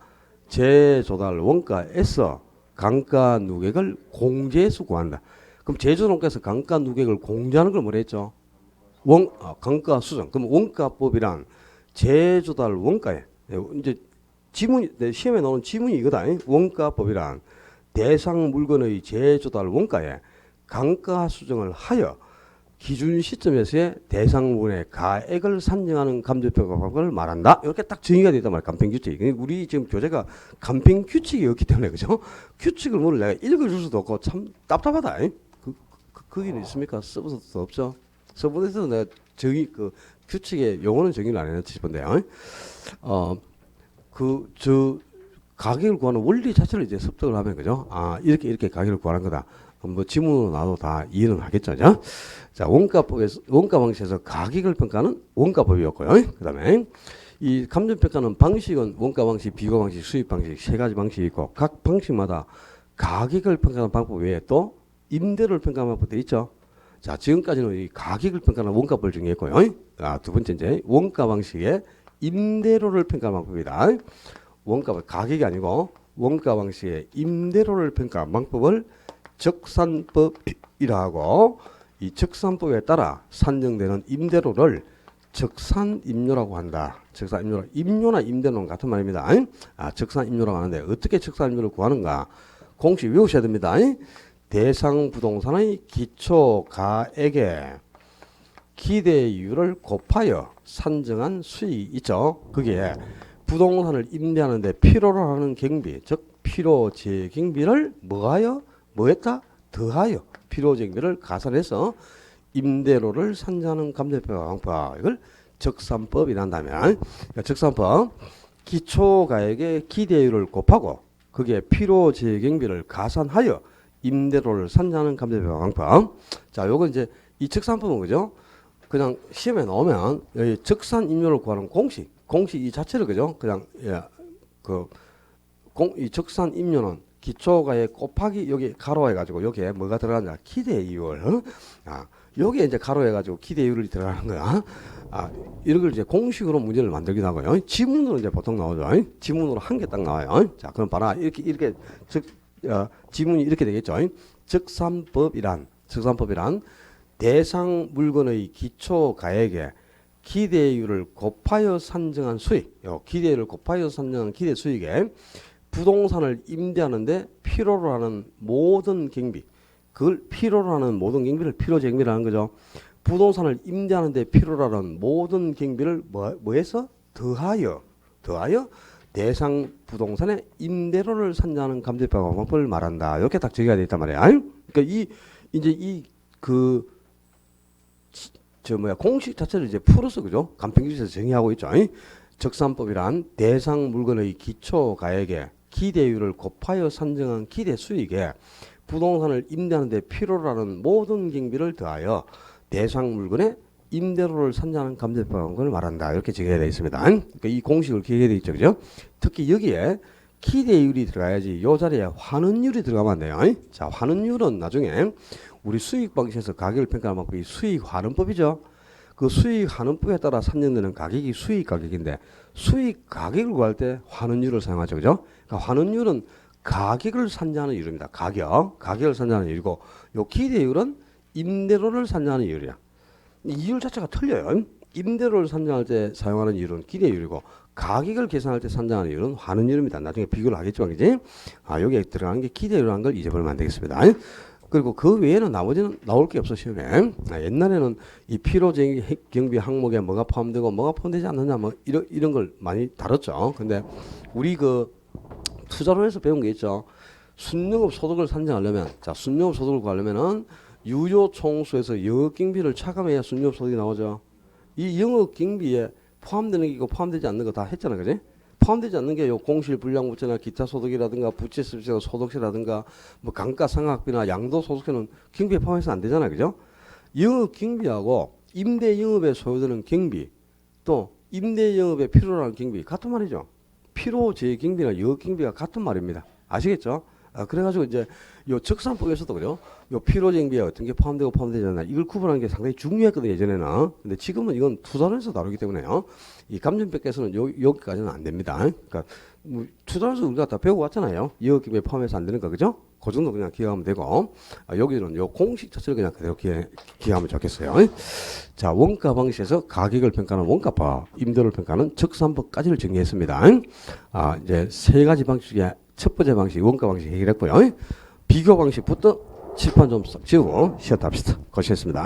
S1: 제조달 원가에서 감가 누계액을 공제해서 구한다. 그럼 제조원가에서 감가 누계액을 공제하는 걸 뭐라 했죠? 감가 수정. 그럼 원가법이란 제조달 원가에 이제 지문 시험에 나오는 지문이 이거다. 원가법이란 대상 물건의 제조달 원가에 감가 수정을 하여 기준 시점에서의 대상 물건의 가액을 산정하는 감정평가 방법을 말한다. 이렇게 딱 정의가 되단 말이야. 간평규칙. 우리 지금 교재가 간평규칙이 없기 때문에 그죠? 규칙을 오늘 내가 읽어줄 수도 없고 참 답답하다. 거기는 있습니까? 써볼 수 없죠. 써보면서 내가 규칙의 용어는 정의를 안 해놨지 싶은데요. 가격을 구하는 원리 자체를 이제 습득을 하면 그죠? 이렇게 가격을 구하는 거다. 뭐 지문으로 나도 다 이해는 하겠죠. 자, 원가 방식에서 가격을 평가하는 원가법이었고요. 그다음에 이 감정평가는 방식은 원가 방식, 비교 방식, 수익 방식 세 가지 방식이 있고 각 방식마다 가격을 평가하는 방법 외에 또 임대료를 평가하는 방법도 있죠. 자, 지금까지는 이 가격을 평가하는 원가법을 정리했고요. 두 번째 이제 원가 방식의 임대료를 평가하는 방법이다. 원가법 가격이 아니고 원가 방식의 임대료를 평가하는 방법을 적산법이라 하고 이 적산법에 따라 산정되는 임대료를 적산임료라고 한다. 적산임료, 임료나 임대료는 같은 말입니다. 적산임료라고 하는데 어떻게 적산임료를 구하는가? 공식 외우셔야 됩니다. 대상 부동산의 기초가액에 기대이율을 곱하여 산정한 수익이 있죠. 그게 부동산을 임대하는데 필요로 하는 경비, 즉 필요재경비를 뭐했다? 더하여 필요재경비를 가산해서 임대료를 산정하는 감정평가 방법, 이걸 적산법이라 한다면, 그러니까 적산법 기초가액의 기대율을 곱하고 그게 필요재경비를 가산하여 임대료를 산정하는 감정평가 방법. 자, 요거 이제 이 적산법은 그죠? 그냥 시험에 나오면 여기 적산임료를 구하는 공식 이 자체를 그죠? 그냥 이 적산임료는 기초가액 곱하기 여기 가로해 가지고 여기에 뭐가 들어가냐? 기대이율. 여기에 이제 가로해 가지고 기대이율이 들어가는 거야. 이런 걸 이제 공식으로 문제를 만들기도 하고요. 지문으로 이제 보통 나오죠. 지문으로 한 개 딱 나와요. 자, 그럼 봐라. 이렇게 지문이 이렇게 되겠죠. 적산법이란 대상 물건의 기초가액에 기대율을 곱하여 산정한 수익, 기대율을 곱하여 산정한 기대 수익에 부동산을 임대하는데 필요로 하는 모든 경비, 그걸 필요로 하는 모든 경비를 필요재경비라는 거죠. 부동산을 임대하는데 필요로 하는 모든 경비를 뭐해서 더하여 대상 부동산의 임대료를 산정하는 감정평가 방법을 말한다. 이렇게 딱 정의가 되어 있단 말이야. 그러니까 공식 자체를 이제 풀어서 그죠? 간편기에서 정의하고 있죠. 적산법이란 대상 물건의 기초가액에 기대율을 곱하여 산정한 기대 수익에 부동산을 임대하는데 필요로 하는 모든 경비를 더하여 대상 물건의 임대료를 산정하는 감정평가를 말한다. 이렇게 정의가 되어 있습니다. 그러니까 이 공식을 기억해야 되겠죠. 그죠? 특히 여기에 기대율이 들어가야지 이 자리에 환원율이 들어가면 안 돼요. 자, 환원율은 나중에 우리 수익 방식에서 가격을 평가하는 방법이 수익 환원법이죠. 그 수익 환원법에 따라 산정되는 가격이 수익 가격인데 수익 가격을 구할 때 환원율을 사용하죠. 그죠? 그러니까 환원율은 가격을 산정하는 이유입니다. 가격을 산정하는 이유고 요 기대율은 임대료를 산정하는 이유야. 이율 자체가 틀려요. 임대료를 산정할 때 사용하는 이율은 기대율이고 가격을 계산할 때 산정하는 이율은 환원율입니다. 나중에 비교를 하겠지만 그지? 여기에 들어가는 게 기대율이라는 걸 잊어버리면 안 되겠습니다. 그리고 그 외에는 나머지는 나올 게 없어 시험에. 옛날에는 이 필요경비 항목에 뭐가 포함되고 뭐가 포함되지 않느냐 뭐 이런 걸 많이 다뤘죠. 근데 우리 투자론에서 배운 게 있죠. 순영업 소득을 산정하려면, 순영업 소득을 구하려면은 유효 총수에서 영업경비를 차감해야 순영업 소득이 나오죠. 이 영업경비에 포함되는 게 있고 포함되지 않는 거 다 했잖아, 그지? 포함되지 않는 게 요 공실 불량부채나 기타 소득이라든가 부채 수입세나 소득세라든가 뭐 감가상각비나 양도소득세는 경비에 포함해서 안 되잖아, 그죠? 영업경비하고 임대영업에 소요되는 경비 또 임대영업에 필요로 하는 경비 같은 말이죠. 필요재경비나 영업경비가 같은 말입니다. 아시겠죠? 그래가지고 이제 요 적산법에서도 그죠? 요 필요재경비에 어떤 게 포함되고 포함되지 않나 이걸 구분하는 게 상당히 중요했거든요, 예전에는. 근데 지금은 이건 투자론에서 다루기 때문에요. 이 감정평가에서는 여기까지는 안 됩니다. 그러니까 뭐 투자론에서 우리가 다 배우고 왔잖아요. 영업경비에 포함해서 안 되는 거, 그죠? 그 정도 그냥 기억하면 되고, 여기는 요 공식 자체를 그냥 그대로 기억하면 좋겠어요. 자, 원가 방식에서 가격을 평가하는 원가법, 임대료를 평가하는 적산법까지를 정리했습니다. 이제 세 가지 방식 중에 첫 번째 방식, 원가 방식 해결했고요. 비교 방식부터 칠판 좀 싹 지우고 시작합시다. 고생했습니다.